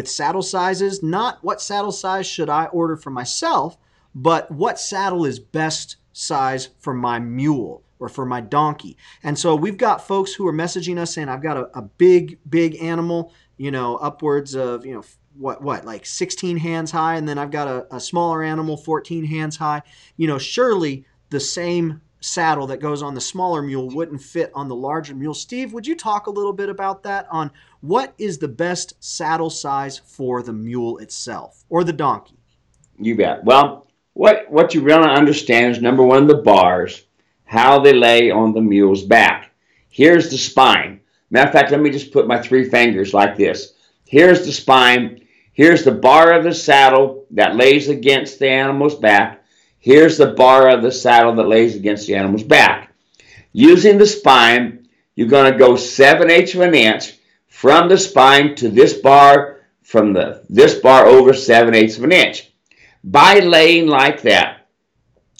saddle sizes. Not what saddle size should I order for myself, but what saddle is best size for my mule or for my donkey. And so we've got folks who are messaging us saying, I've got a big animal, upwards of, like 16 hands high. And then I've got a smaller animal, 14 hands high. Surely the same saddle that goes on the smaller mule wouldn't fit on the larger mule. Steve, would you talk a little bit about that, on what is the best saddle size for the mule itself or the donkey? You bet. Well, what you really understand is, number one, the bars, how they lay on the mule's back. Here's the spine. Matter of fact, let me just put my 3 fingers like this. Here's the spine. Here's the bar of the saddle that lays against the animal's back. Here's the bar of the saddle that lays against the animal's back. Using the spine, you're going to go 7/8 of an inch from the spine to this bar, from this bar over 7/8 of an inch. By laying like that,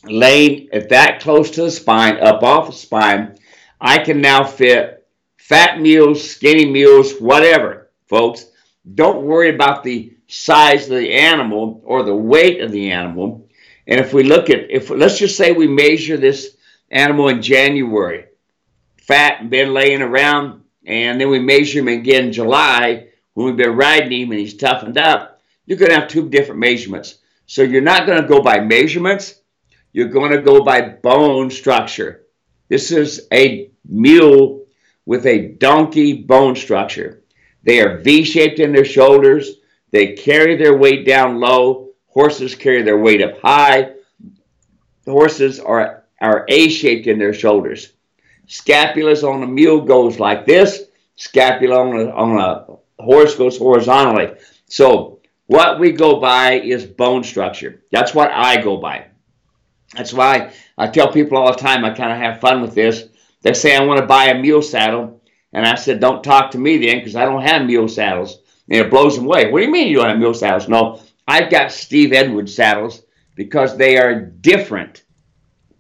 laying at that close to the spine, up off the spine, I can now fit fat mules, skinny mules, whatever, folks. Don't worry about the size of the animal or the weight of the animal. And if we look at, let's just say we measure this animal in January, fat and been laying around, and then we measure him again in July when we've been riding him and he's toughened up, you're going to have 2 different measurements. So you're not going to go by measurements, you're going to go by bone structure. This is a mule with a donkey bone structure. They are V-shaped in their shoulders. They carry their weight down low. Horses carry their weight up high. Horses are A-shaped in their shoulders. Scapulas on a mule goes like this. Scapula on a horse goes horizontally. So what we go by is bone structure. That's what I go by. That's why I tell people all the time, I kind of have fun with this. They say, I want to buy a mule saddle. And I said, don't talk to me then, because I don't have mule saddles. And it blows them away. What do you mean you don't have mule saddles? No, I've got Steve Edwards saddles because they are different,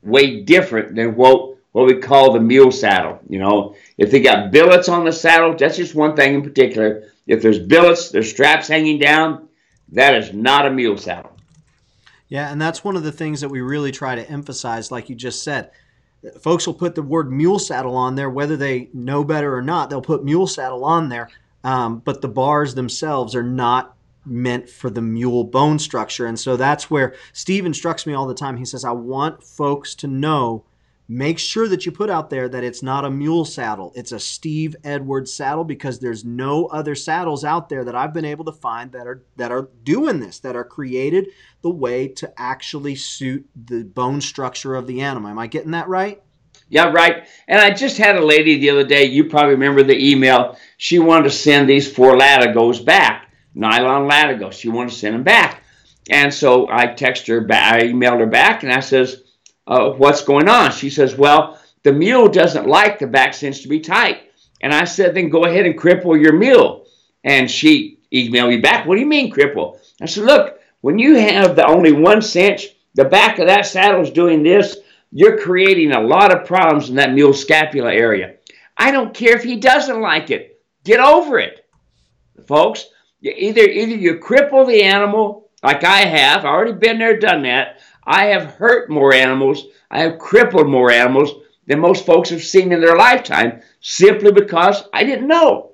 way different than what what we call the mule saddle. You know, if they got billets on the saddle, that's just one thing in particular. If there's billets, there's straps hanging down, that is not a mule saddle. Yeah, and that's one of the things that we really try to emphasize, like you just said. Folks will put the word mule saddle on there, whether they know better or not. They'll put mule saddle on there, but the bars themselves are not meant for the mule bone structure. And so that's where Steve instructs me all the time. He says, I want folks to know, make sure that you put out there that it's not a mule saddle. It's a Steve Edwards saddle, because there's no other saddles out there that I've been able to find that are doing this, that are created the way to actually suit the bone structure of the animal. Am I getting that right? Yeah, right. And I just had a lady the other day, you probably remember the email. She wanted to send these 4 latigos back, nylon latigos. She wanted to send them back. And so I texted her back, I emailed her back, and I says, what's going on? She says, well, the mule doesn't like the back cinch to be tight. And I said, then go ahead and cripple your mule. And she emailed me back, what do you mean cripple? I said, look, when you have the only one cinch, the back of that saddle is doing this, you're creating a lot of problems in that mule scapula area. I don't care if he doesn't like it. Get over it, folks. Either you cripple the animal, like I have. I've already been there, done that. I have hurt more animals. I have crippled more animals than most folks have seen in their lifetime, simply because I didn't know.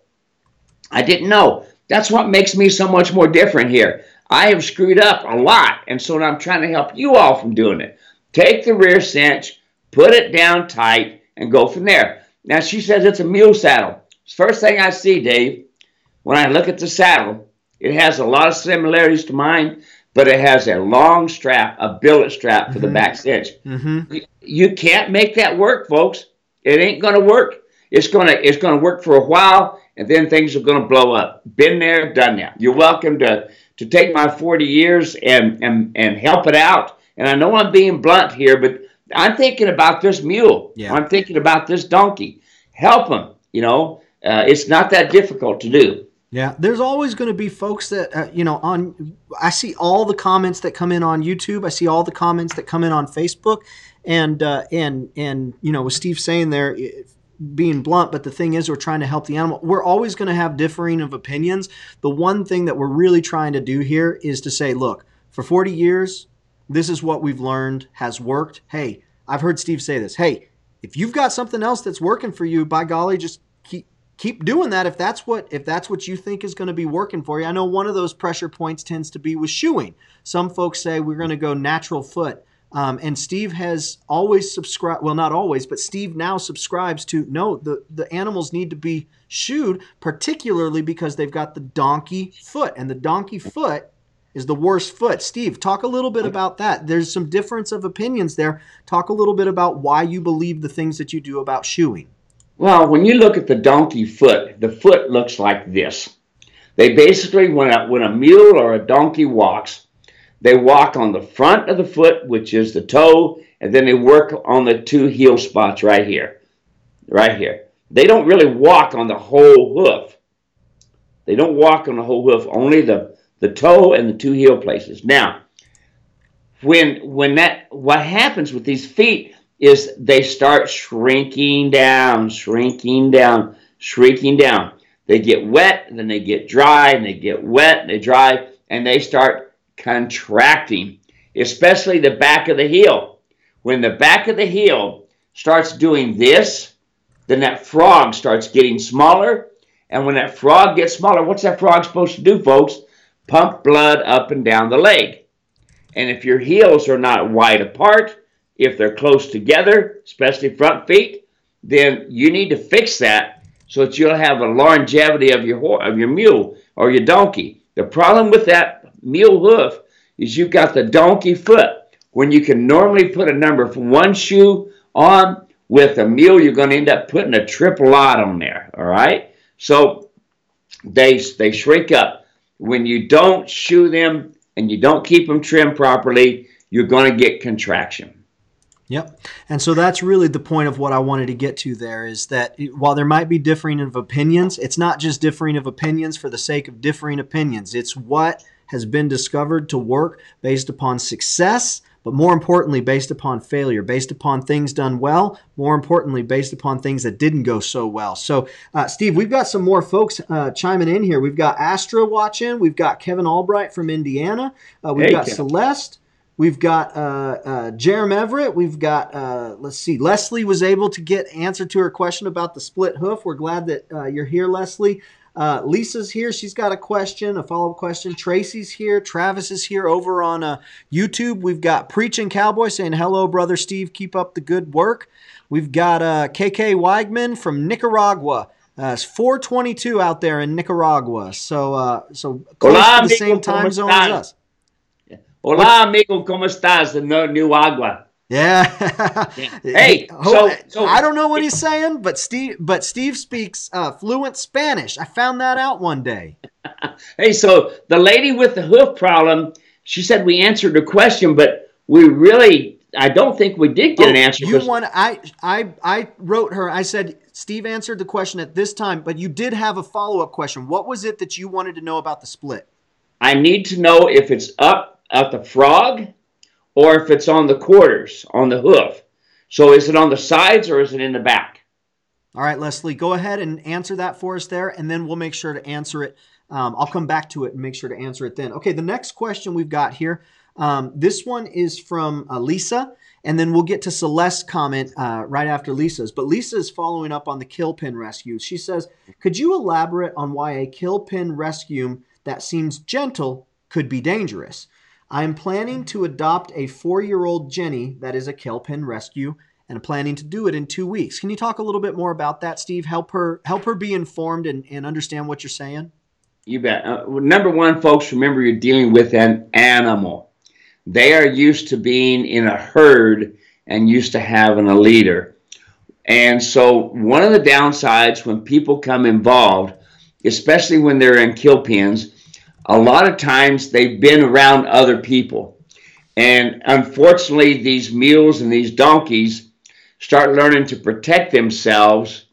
I didn't know. That's what makes me so much more different here. I have screwed up a lot, and so I'm trying to help you all from doing it. Take the rear cinch, put it down tight, and go from there. Now, she says it's a mule saddle. First thing I see, Dave, when I look at the saddle, it has a lot of similarities to mine, but it has a long strap, a billet strap for the back cinch. You can't make that work, folks. It ain't going to work. It's going to work for a while, and then things are going to blow up. Been there, done that. You're welcome to take my 40 years and help it out. And I know I'm being blunt here, but I'm thinking about this mule. Yeah. I'm thinking about this donkey. Help them. You know, it's not that difficult to do. Yeah, there's always going to be folks that, I see all the comments that come in on YouTube. I see all the comments that come in on Facebook. And with Steve saying there, being blunt, but the thing is, we're trying to help the animal. We're always going to have differing of opinions. The one thing that we're really trying to do here is to say, look, for 40 years, this is what we've learned has worked. Hey, I've heard Steve say this. Hey, if you've got something else that's working for you, by golly, just keep doing that if that's what you think is going to be working for you. I know one of those pressure points tends to be with shoeing. Some folks say we're going to go natural foot. And Steve has always subscribed, well, not always, but Steve now subscribes to, no, the animals need to be shoed, particularly because they've got the donkey foot. And the donkey foot is the worst foot. Steve, talk a little bit about that. There's some difference of opinions there. Talk a little bit about why you believe the things that you do about shoeing. Well, when you look at the donkey foot, the foot looks like this. They basically, when a mule or a donkey walks, they walk on the front of the foot, which is the toe, and then they work on the 2 heel spots right here. Right here. They don't really walk on the whole hoof. They don't walk on the whole hoof, only the toe and the 2 heel places. Now, what happens with these feet is they start shrinking down. They get wet, and then they get dry, and they get wet, and they dry, and they start contracting, especially the back of the heel. When the back of the heel starts doing this, then that frog starts getting smaller, and when that frog gets smaller, what's that frog supposed to do, folks? Pump blood up and down the leg. And if your heels are not wide apart, if they're close together, especially front feet, then you need to fix that so that you'll have a longevity of your mule or your donkey. The problem with that mule hoof is you've got the donkey foot. When you can normally put a number from 1 shoe on, with a mule, you're going to end up putting a triple odd on there, all right? So they shrink up. When you don't shoe them and you don't keep them trimmed properly, you're going to get contraction. Yep. And so that's really the point of what I wanted to get to there, is that while there might be differing of opinions, it's not just differing of opinions for the sake of differing opinions. It's what has been discovered to work based upon success, but more importantly, based upon failure, based upon things done well, more importantly, based upon things that didn't go so well. So, Steve, we've got some more folks chiming in here. We've got Astra watching. We've got Kevin Albright from Indiana. We've got Kevin. Celeste. We've got Jerem Everett. We've got, let's see, Leslie was able to get answer to her question about the split hoof. We're glad that you're here, Leslie. Lisa's here. She's got a question, a follow-up question. Tracy's here. Travis is here over on YouTube. We've got Preaching Cowboy saying, hello, Brother Steve. Keep up the good work. We've got KK Weigman from Nicaragua. It's 4:22 out there in Nicaragua. So close Hola, to the same time zone as us. Hola, amigo, ¿cómo estás? New agua. Yeah. Hey, so I don't know what he's saying, but Steve speaks fluent Spanish. I found that out one day. Hey, so the lady with the hoof problem, she said we answered the question, but I don't think we did get an answer. I wrote her. I said Steve answered the question at this time, but you did have a follow-up question. What was it that you wanted to know about the split? I need to know if it's up at the frog or if it's on the quarters, on the hoof. So is it on the sides or is it in the back? All right, Leslie, go ahead and answer that for us there, and then we'll make sure to answer it. I'll come back to it and make sure to answer it then. Okay, the next question we've got here, this one is from Lisa, and then we'll get to Celeste's comment right after Lisa's. But Lisa is following up on the kill pin rescue. She says, could you elaborate on why a kill pin rescue that seems gentle could be dangerous? I am planning to adopt a 4-year-old Jenny that is a kill pin rescue and planning to do it in 2 weeks. Can you talk a little bit more about that, Steve? Help her be informed and understand what you're saying. You bet. Number one, folks, remember you're dealing with an animal. They are used to being in a herd and used to having a leader. And so one of the downsides when people come involved, especially when they're in kill pens, a lot of times they've been around other people. And unfortunately, these mules and these donkeys start learning to protect themselves,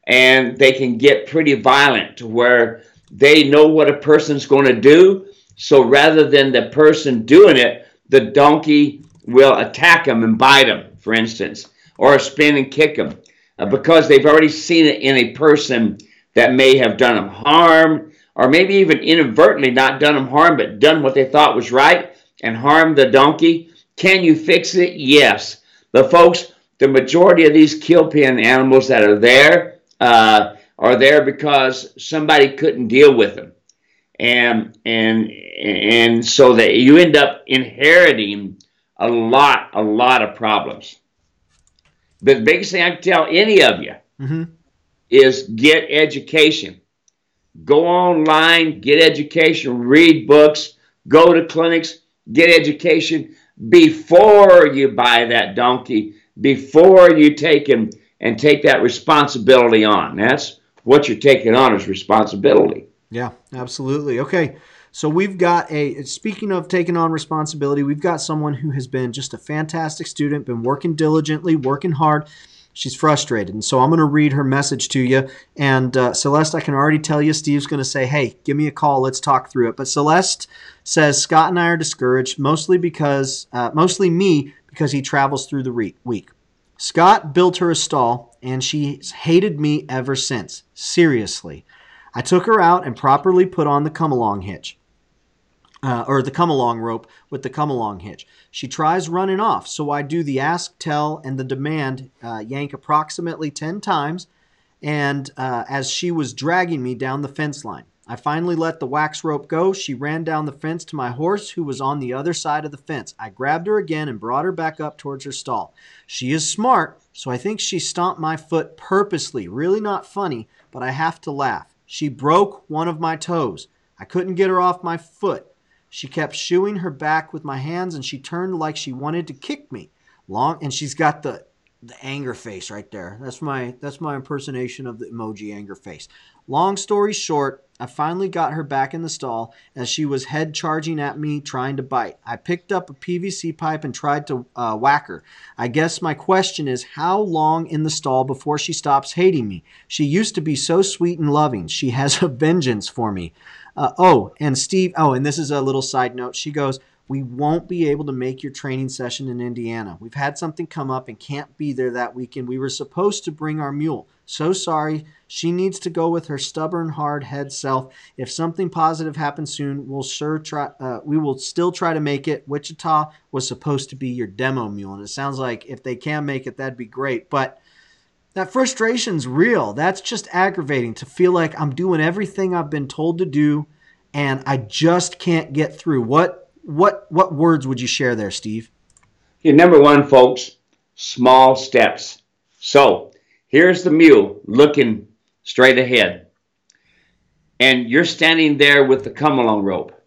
and they can get pretty violent to where they know what a person's going to do. So rather than the person doing it, the donkey will attack them and bite them, for instance, or spin and kick them because they've already seen it in a person that may have done them harm, or maybe even inadvertently not done them harm, but done what they thought was right and harmed the donkey. Can you fix it? Yes. But folks, the majority of these kill pin animals that are there because somebody couldn't deal with them. And so that you end up inheriting a lot of problems. The biggest thing I can tell any of you is get education. Go online, get education, read books, go to clinics, get education before you buy that donkey, before you take him and take that responsibility on. That's what you're taking on is responsibility. Yeah, absolutely. Okay, so we've got speaking of taking on responsibility, we've got someone who has been just a fantastic student, been working diligently, working hard. She's frustrated, and so I'm going to read her message to you. And Celeste, I can already tell you, Steve's going to say, hey, give me a call. Let's talk through it. But Celeste says, Scott and I are discouraged, mostly me, because he travels through the week. Scott built her a stall, and she's hated me ever since. Seriously. I took her out and properly put on the come-along hitch. Or the come-along rope with the come-along hitch. She tries running off, so I do the ask, tell, and the demand yank approximately 10 times, and as she was dragging me down the fence line. I finally let the wax rope go. She ran down the fence to my horse, who was on the other side of the fence. I grabbed her again and brought her back up towards her stall. She is smart, so I think she stomped my foot purposely. Really not funny, but I have to laugh. She broke one of my toes. I couldn't get her off my foot. She kept shooing her back with my hands, and she turned like she wanted to kick me. And she's got the anger face right there. That's my impersonation of the emoji anger face. Long story short, I finally got her back in the stall as she was head charging at me, trying to bite. I picked up a PVC pipe and tried to whack her. I guess my question is, how long in the stall before she stops hating me? She used to be so sweet and loving. She has a vengeance for me. And Steve, and this is a little side note. She goes, we won't be able to make your training session in Indiana. We've had something come up and can't be there that weekend. We were supposed to bring our mule. So sorry. She needs to go with her stubborn, hard head self. If something positive happens soon, we will still try to make it. Wichita was supposed to be your demo mule, and it sounds like if they can make it, that'd be great. But that frustration's real. That's just aggravating to feel like I'm doing everything I've been told to do, and I just can't get through. What words would you share there, Steve? Okay, number one, folks, small steps. So here's the mule looking straight ahead. And you're standing there with the come-along rope.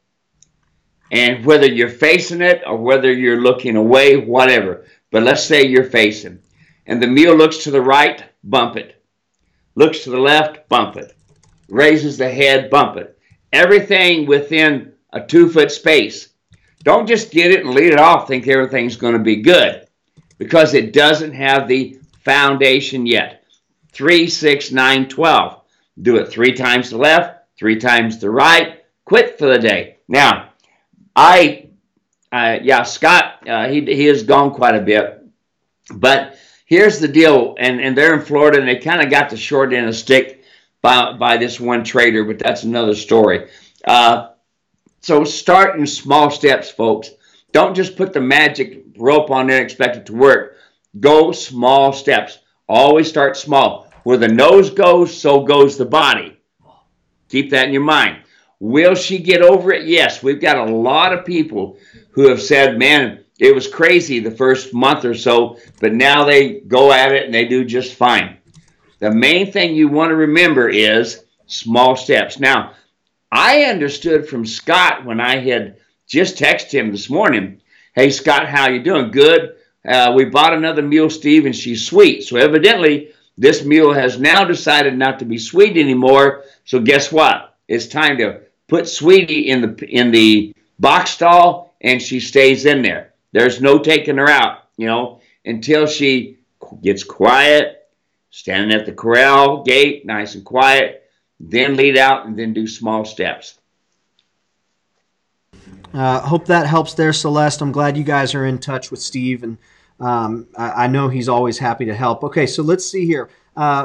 And whether you're facing it or whether you're looking away, whatever. But let's say you're facing. And the mule looks to the right, bump it. Looks to the left, bump it. Raises the head, bump it. Everything within a 2-foot space. Don't just get it and lead it off, think everything's going to be good. Because it doesn't have the foundation yet. 3, 6, 9, 12. Do it 3 times to the left, 3 times to the right. Quit for the day. Now, Scott, he has gone quite a bit. But here's the deal, and they're in Florida, and they kind of got the short end of the stick by this one trader, but that's another story. So start in small steps, folks. Don't just put the magic rope on there and expect it to work. Go small steps. Always start small. Where the nose goes, so goes the body. Keep that in your mind. Will she get over it? Yes. We've got a lot of people who have said, man, it was crazy the first month or so, but now they go at it and they do just fine. The main thing you want to remember is small steps. Now, I understood from Scott when I had just texted him this morning, hey, Scott, how you doing? Good. We bought another mule, Steve, and she's sweet. So evidently, this mule has now decided not to be sweet anymore. So guess what? It's time to put Sweetie in the box stall, and she stays in there. There's no taking her out, until she gets quiet, standing at the corral gate, nice and quiet, then lead out and then do small steps. Hope that helps there, Celeste. I'm glad you guys are in touch with Steve, and I know he's always happy to help. Okay, so let's see here.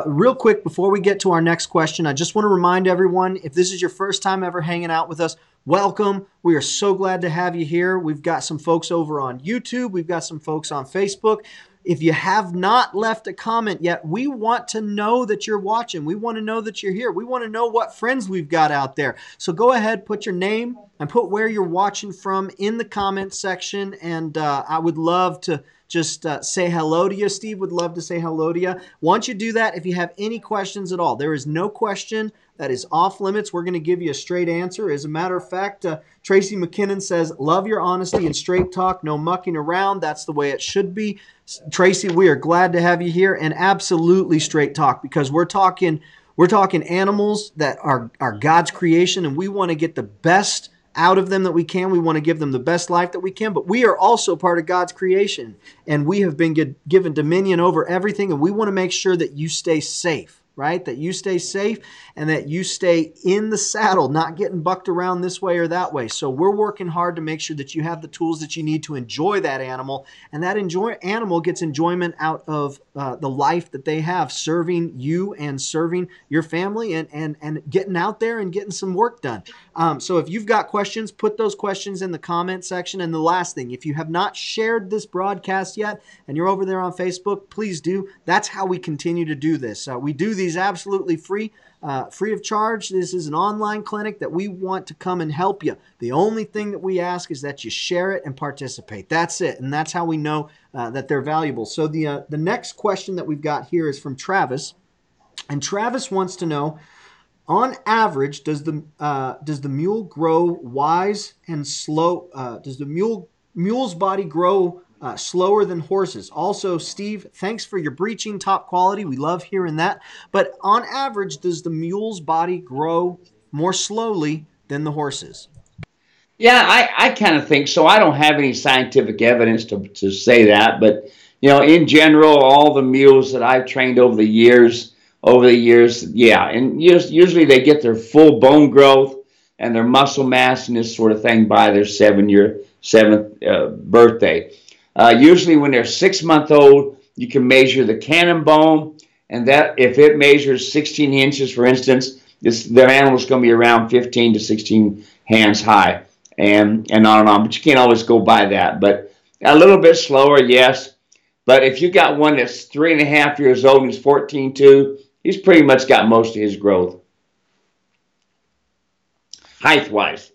Real quick, before we get to our next question, I just want to remind everyone, if this is your first time ever hanging out with us, welcome. We are so glad to have you here. We've got some folks over on YouTube. We've got some folks on Facebook. If you have not left a comment yet, we want to know that you're watching. We want to know that you're here. We want to know what friends we've got out there. So go ahead, put your name and put where you're watching from in the comment section. And I would love to just say hello to you. Steve would love to say hello to you. Once you do that, if you have any questions at all, there is no question that is off limits. We're going to give you a straight answer. As a matter of fact, Tracy McKinnon says, love your honesty and straight talk, no mucking around. That's the way it should be. Tracy, we are glad to have you here, and absolutely straight talk, because we're talking animals that are God's creation, and we want to get the best out of them that we can. We want to give them the best life that we can, but we are also part of God's creation, and we have been given dominion over everything, and we want to make sure that you stay safe, right? That you stay safe and that you stay in the saddle, not getting bucked around this way or that way. So we're working hard to make sure that you have the tools that you need to enjoy that animal, and that animal gets enjoyment out of the life that they have, serving you and serving your family, and getting out there and getting some work done. So if you've got questions, put those questions in the comment section. And the last thing, if you have not shared this broadcast yet and you're over there on Facebook, please do. That's how we continue to do this. We do these absolutely free of charge. This is an online clinic that we want to come and help you. The only thing that we ask is that you share it and participate. That's it. And that's how we know that they're valuable. So the next question that we've got here is from Travis. And Travis wants to know, on average, does the mule grow wise and slow? Does the mule's body grow slower than horses? Also, Steve, thanks for your breeching, top quality. We love hearing that. But on average, does the mule's body grow more slowly than the horses? Yeah, I kind of think so. I don't have any scientific evidence to say that, but in general, all the mules that I've trained over the years, yeah, and usually they get their full bone growth. and their muscle mass and this sort of thing by their seventh birthday. Usually when they're 6 months old, you can measure the cannon bone, and that if it measures 16 inches, for instance, their animal's going to be around 15 to 16 hands high, and on and on. But you can't always go by that. But a little bit slower, yes. But if you got one that's 3.5 years old and he's 14.2, he's pretty much got most of his growth, height-wise.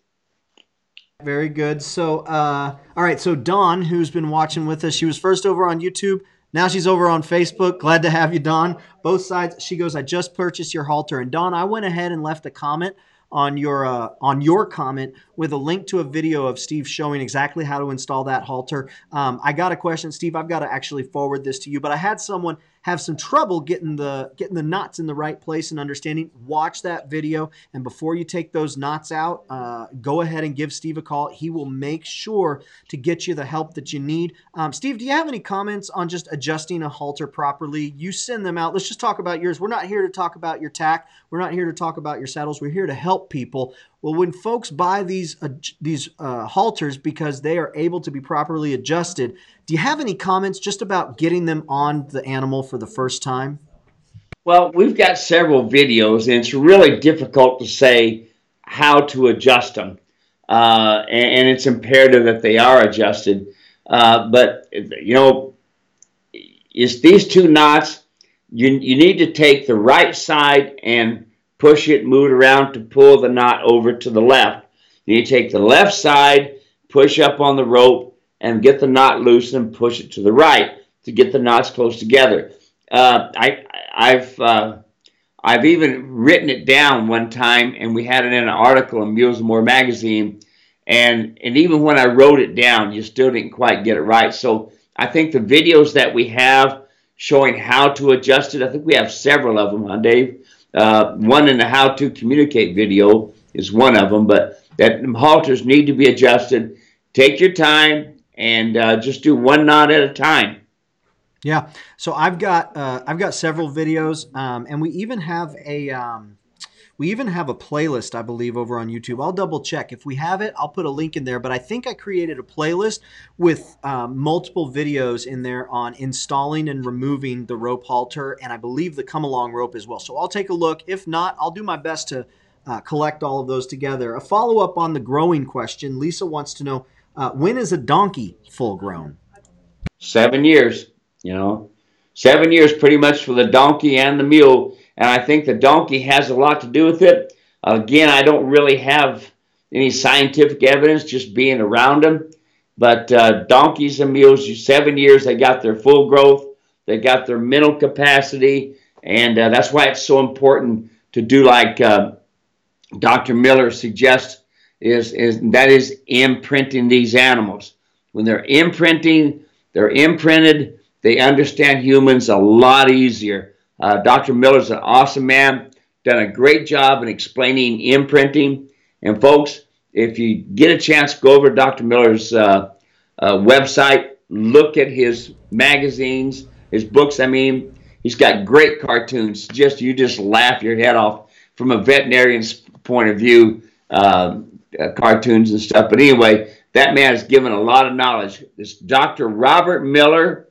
Very good. So, all right. So Dawn, who's been watching with us, she was first over on YouTube. Now she's over on Facebook. Glad to have you, Dawn. Both sides. She goes, I just purchased your halter. And Dawn, I went ahead and left a comment on your comment with a link to a video of Steve showing exactly how to install that halter. I got a question, Steve. I've got to actually forward this to you, but I had someone have some trouble getting the knots in the right place and understanding. Watch that video, and before you take those knots out, go ahead and give Steve a call. He will make sure to get you the help that you need. Steve, do you have any comments on just adjusting a halter properly? You send them out. Let's just talk about yours. We're not here to talk about your tack. We're not here to talk about your saddles. We're here to help people. Well, when folks buy these halters because they are able to be properly adjusted, do you have any comments just about getting them on the animal for the first time? Well, we've got several videos, and it's really difficult to say how to adjust them. And it's imperative that they are adjusted. But, you know, it's these two knots. You need to take the right side and push it, move it around to pull the knot over to the left. You take the left side, push up on the rope, and get the knot loose and push it to the right to get the knots close together. I've even written it down one time, and we had it in an article in Mules magazine. And even when I wrote it down, you still didn't quite get it right. So I think the videos that we have showing how to adjust it, I think we have several of them, huh, Dave? One in the how to communicate video is one of them, but that halters need to be adjusted. Take your time and just do one knot at a time. Yeah. So I've got several videos, and we even have a playlist, I believe, over on YouTube. I'll double check. If we have it, I'll put a link in there. But I think I created a playlist with multiple videos in there on installing and removing the rope halter, and I believe the come-along rope as well. So I'll take a look. If not, I'll do my best to collect all of those together. A follow-up on the growing question. Lisa wants to know, when is a donkey full grown? 7 years, 7 years pretty much for the donkey and the mule. And I think the donkey has a lot to do with it. Again, I don't really have any scientific evidence, just being around them. But donkeys and mules, 7 years, they got their full growth. They got their mental capacity. And that's why it's so important to do like Dr. Miller suggests, is imprinting these animals. When they're imprinted, they understand humans a lot easier. Dr. Miller's an awesome man, done a great job in explaining imprinting. And folks, if you get a chance, go over to Dr. Miller's website, look at his magazines, his books. I mean, he's got great cartoons. You just laugh your head off from a veterinarian's point of view, cartoons and stuff. But anyway, that man has given a lot of knowledge. It's Dr. Robert Miller,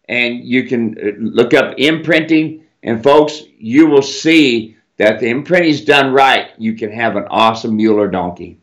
and you can look up imprinting. And folks, you will see that the imprinting is done right. You can have an awesome mule or donkey.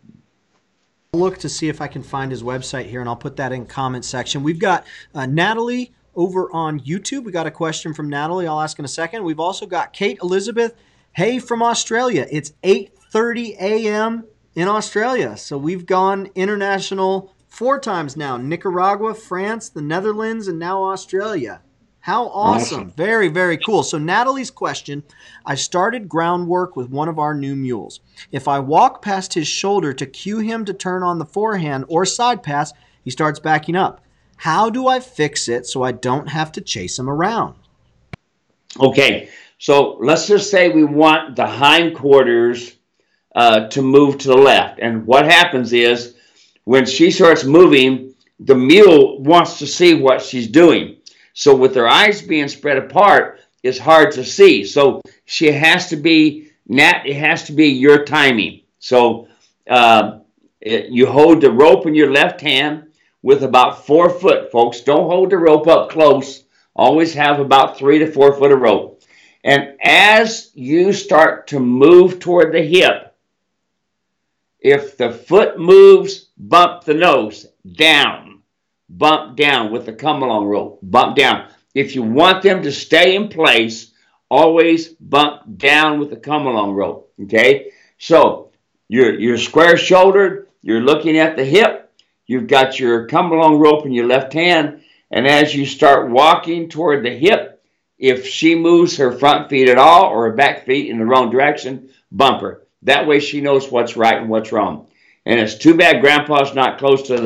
I'll look to see if I can find his website here, and I'll put that in comment section. We've got Natalie over on YouTube. We got a question from Natalie. I'll ask in a second. We've also got Kate Elizabeth. Hey, from Australia. It's 8:30 a.m. in Australia. So we've gone international 4 times now. Nicaragua, France, the Netherlands, and now Australia. How awesome. Very, very cool. So Natalie's question, I started groundwork with one of our new mules. If I walk past his shoulder to cue him to turn on the forehand or side pass, he starts backing up. How do I fix it so I don't have to chase him around? Okay, so let's just say we want the hindquarters to move to the left. And what happens is when she starts moving, the mule wants to see what she's doing. So with her eyes being spread apart, it's hard to see. So it has to be your timing. So you hold the rope in your left hand with about 4 foot, folks. Don't hold the rope up close. Always have about 3 to 4 foot of rope. And as you start to move toward the hip, if the foot moves, bump the nose down. Bump down with the come along rope. Bump down. If you want them to stay in place, always bump down with the come along rope. Okay? So you're square shouldered, you're looking at the hip, you've got your come along rope in your left hand, and as you start walking toward the hip, if she moves her front feet at all or her back feet in the wrong direction, bump her. That way she knows what's right and what's wrong. And it's too bad Grandpa's not close to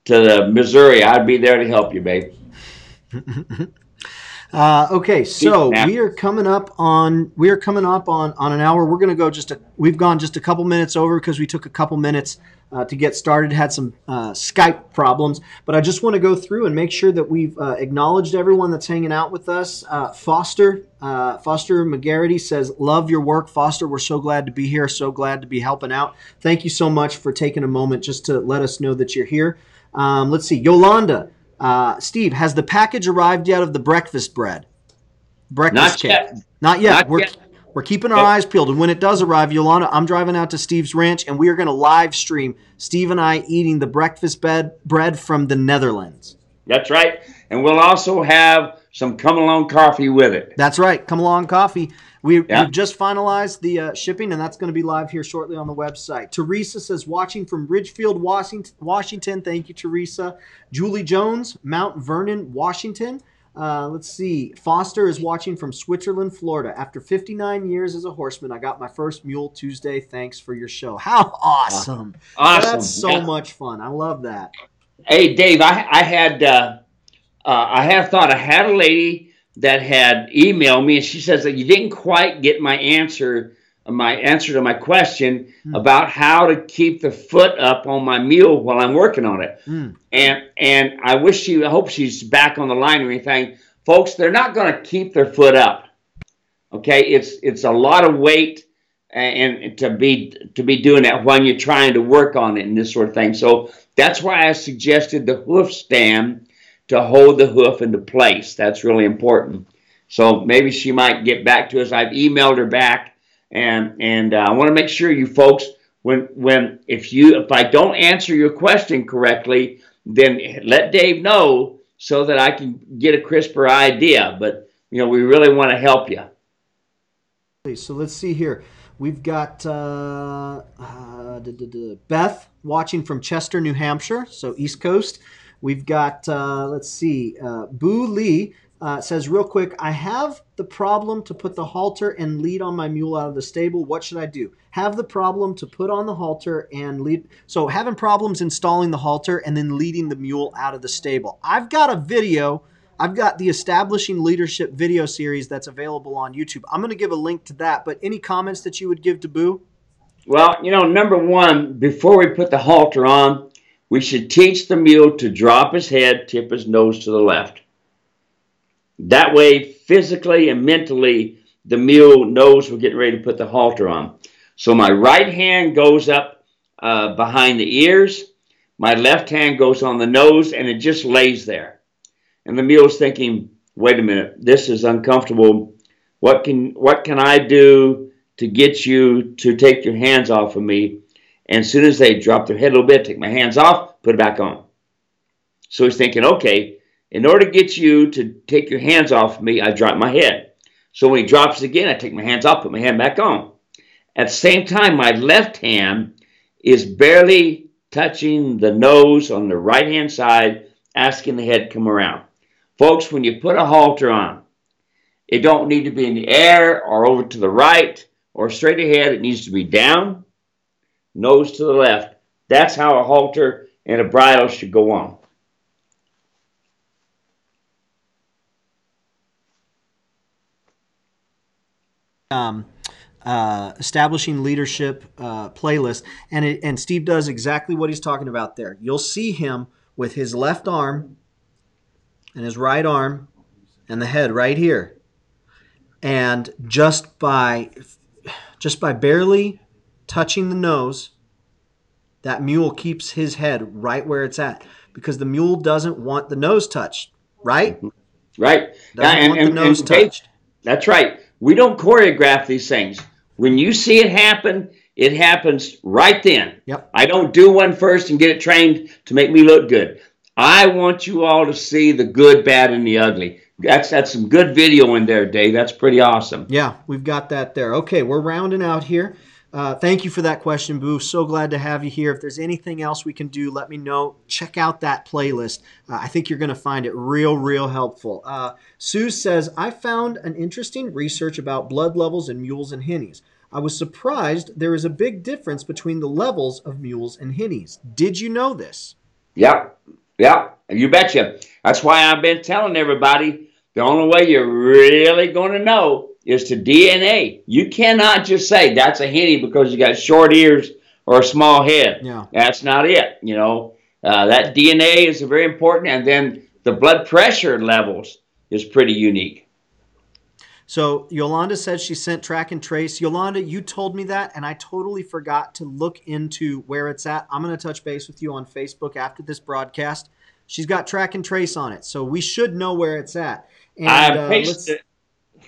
the Missouri. I'd be there to help you, babe. Okay, so we are coming up on an hour. We're going to go we've gone just a couple minutes over because we took a couple minutes to get started, had some Skype problems, but I just want to go through and make sure that we've acknowledged everyone that's hanging out with us. Foster McGarity says, love your work, Foster. We're so glad to be here, so glad to be helping out. Thank you so much for taking a moment just to let us know that you're here. Let's see, Yolanda. Steve, has the package arrived yet of the breakfast bread? Breakfast cake? Not yet. We're keeping our eyes peeled. And when it does arrive, Yolanda, I'm driving out to Steve's ranch, and we are going to live stream Steve and I eating the breakfast bread from the Netherlands. That's right. And we'll also have some come along coffee with it. That's right. Come along coffee. We've just finalized the shipping, and that's going to be live here shortly on the website. Teresa says, watching from Ridgefield, Washington. Thank you, Teresa. Julie Jones, Mount Vernon, Washington. Let's see. Foster is watching from Switzerland, Florida. After 59 years as a horseman, I got my first mule Tuesday. Thanks for your show. How awesome. Awesome. That's so much fun. I love that. Hey, Dave, I had a lady that had emailed me, and she says that you didn't quite get my answer to my question about how to keep the foot up on my mule while I'm working on it. And I hope she's back on the line or anything. Folks, they're not going to keep their foot up. Okay, it's a lot of weight and to be doing that when you're trying to work on it and this sort of thing. So that's why I suggested the hoof stand to hold the hoof into place. That's really important. So maybe she might get back to us. I've emailed her back, and I want to make sure you folks, if I don't answer your question correctly, then let Dave know so that I can get a crisper idea. But we really want to help you. So let's see here. We've got Beth watching from Chester, New Hampshire, so East Coast. We've got, Boo Lee says, real quick, I have the problem to put the halter and lead on my mule out of the stable. What should I do? Have the problem to put on the halter and lead. So having problems installing the halter and then leading the mule out of the stable. I've got a video. I've got the Establishing Leadership video series that's available on YouTube. I'm going to give a link to that, but any comments that you would give to Boo? Well, number one, before we put the halter on, we should teach the mule to drop his head, tip his nose to the left. That way, physically and mentally, the mule knows we're getting ready to put the halter on. So my right hand goes up behind the ears. My left hand goes on the nose, and it just lays there. And the mule's thinking, wait a minute, this is uncomfortable. What can I do to get you to take your hands off of me? And as soon as they drop their head a little bit, take my hands off, put it back on. So he's thinking, okay, in order to get you to take your hands off of me, I drop my head. So when he drops it again, I take my hands off, put my hand back on. At the same time, my left hand is barely touching the nose on the right-hand side, asking the head to come around. Folks, when you put a halter on, it don't need to be in the air or over to the right or straight ahead. It needs to be down, nose to the left. That's how a halter and a bridle should go on. Establishing Leadership playlist, and Steve does exactly what he's talking about there. You'll see him with his left arm and his right arm and the head right here, and just by barely touching the nose that mule keeps his head right where it's at because the mule doesn't want the nose touched, right? Right. Yeah, Doesn't want the nose and Dave, touched. that's right. We don't choreograph these things. When you see it happens right then. Yep. I don't do one first and get it trained to make me look good. I want you all to see the good, bad, and the ugly. That's some good video in there, Dave. That's pretty awesome. Yeah, we've got that there. Okay, we're rounding out here. Thank you for that question, Boo. So glad to have you here. If there's anything else we can do, let me know. Check out that playlist. I think you're going to find it real helpful. Sue says, I found an interesting research about blood levels in mules and hinnies. I was surprised there is a big difference between the levels of mules and hinnies. Did you know this? Yep. Yep. You betcha. That's why I've been telling everybody the only way you're really going to know is to DNA. You cannot just say that's a henny because you got short ears or a small head. Yeah. That's not it. That DNA is very important. And then the blood pressure levels is pretty unique. So Yolanda said she sent track and trace. Yolanda, you told me that, and I totally forgot to look into where it's at. I'm going to touch base with you on Facebook after this broadcast. She's got track and trace on it, so we should know where it's at. And I've tasted it.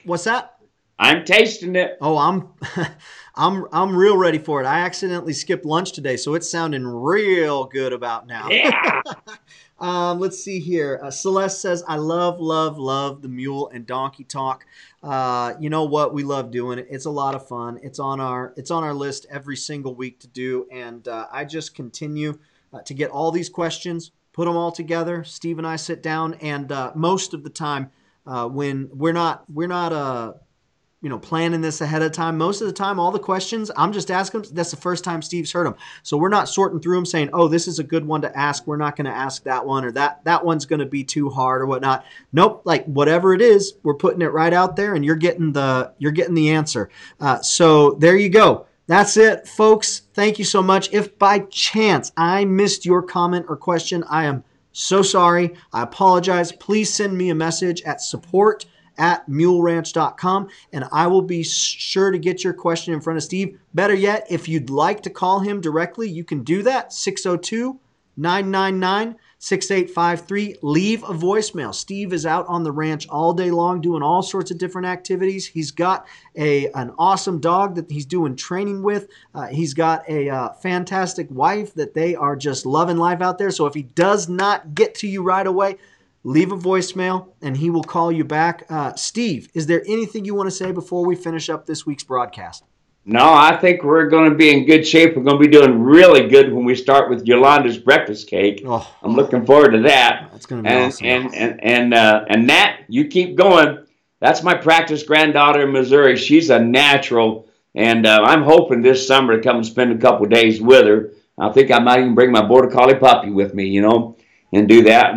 What's that? I'm tasting it. Oh, I'm real ready for it. I accidentally skipped lunch today, so it's sounding real good about now. Yeah. Let's see here. Celeste says, I love the mule and donkey talk. You know what? We love doing it. It's a lot of fun. It's on our list every single week to do. And I just continue to get all these questions, put them all together. Steve and I sit down, and most of the time when we're not planning this ahead of time. Most of the time, all the questions, I'm just asking them. That's the first time Steve's heard them. So we're not sorting through them saying, oh, this is a good one to ask. We're not going to ask that one, or that one's going to be too hard or whatnot. Nope. Like whatever it is, we're putting it right out there and you're getting the answer. So there you go. That's it, folks. Thank you so much. If by chance I missed your comment or question, I am so sorry. I apologize. Please send me a message at support@muleranch.com, and I will be sure to get your question in front of Steve. Better yet, if you'd like to call him directly, you can do that, 602-999-6853. Leave a voicemail. Steve is out on the ranch all day long doing all sorts of different activities. He's got an awesome dog that he's doing training with. He's got a fantastic wife that they are just loving life out there. So if he does not get to you right away, leave a voicemail, and he will call you back. Steve, is there anything you want to say before we finish up this week's broadcast? No, I think we're going to be in good shape. We're going to be doing really good when we start with Yolanda's breakfast cake. I'm looking forward to that. That's going to be awesome. And Nat, you keep going. That's my practice granddaughter in Missouri. She's a natural, and I'm hoping this summer to come and spend a couple of days with her. I think I might even bring my border collie puppy with me, and do that.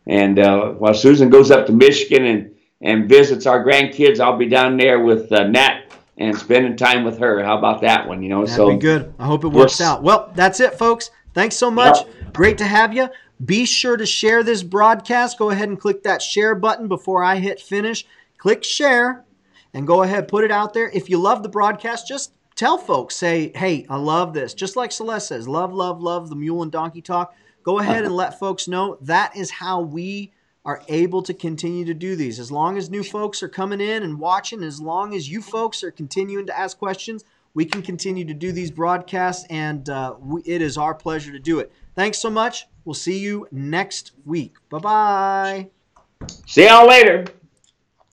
And while Susan goes up to Michigan and visits our grandkids, I'll be down there with Nat and spending time with her. How about that one? That'd be good. I hope it works out. Well, that's it, folks. Thanks so much. Yep. Great to have you. Be sure to share this broadcast. Go ahead and click that share button before I hit finish. Click share and go ahead, put it out there. If you love the broadcast, just tell folks. Say, hey, I love this. Just like Celeste says, love the mule and donkey talk. Go ahead and let folks know. That is how we are able to continue to do these. As long as new folks are coming in and watching, as long as you folks are continuing to ask questions, we can continue to do these broadcasts, and it is our pleasure to do it. Thanks so much. We'll see you next week. Bye-bye. See y'all later.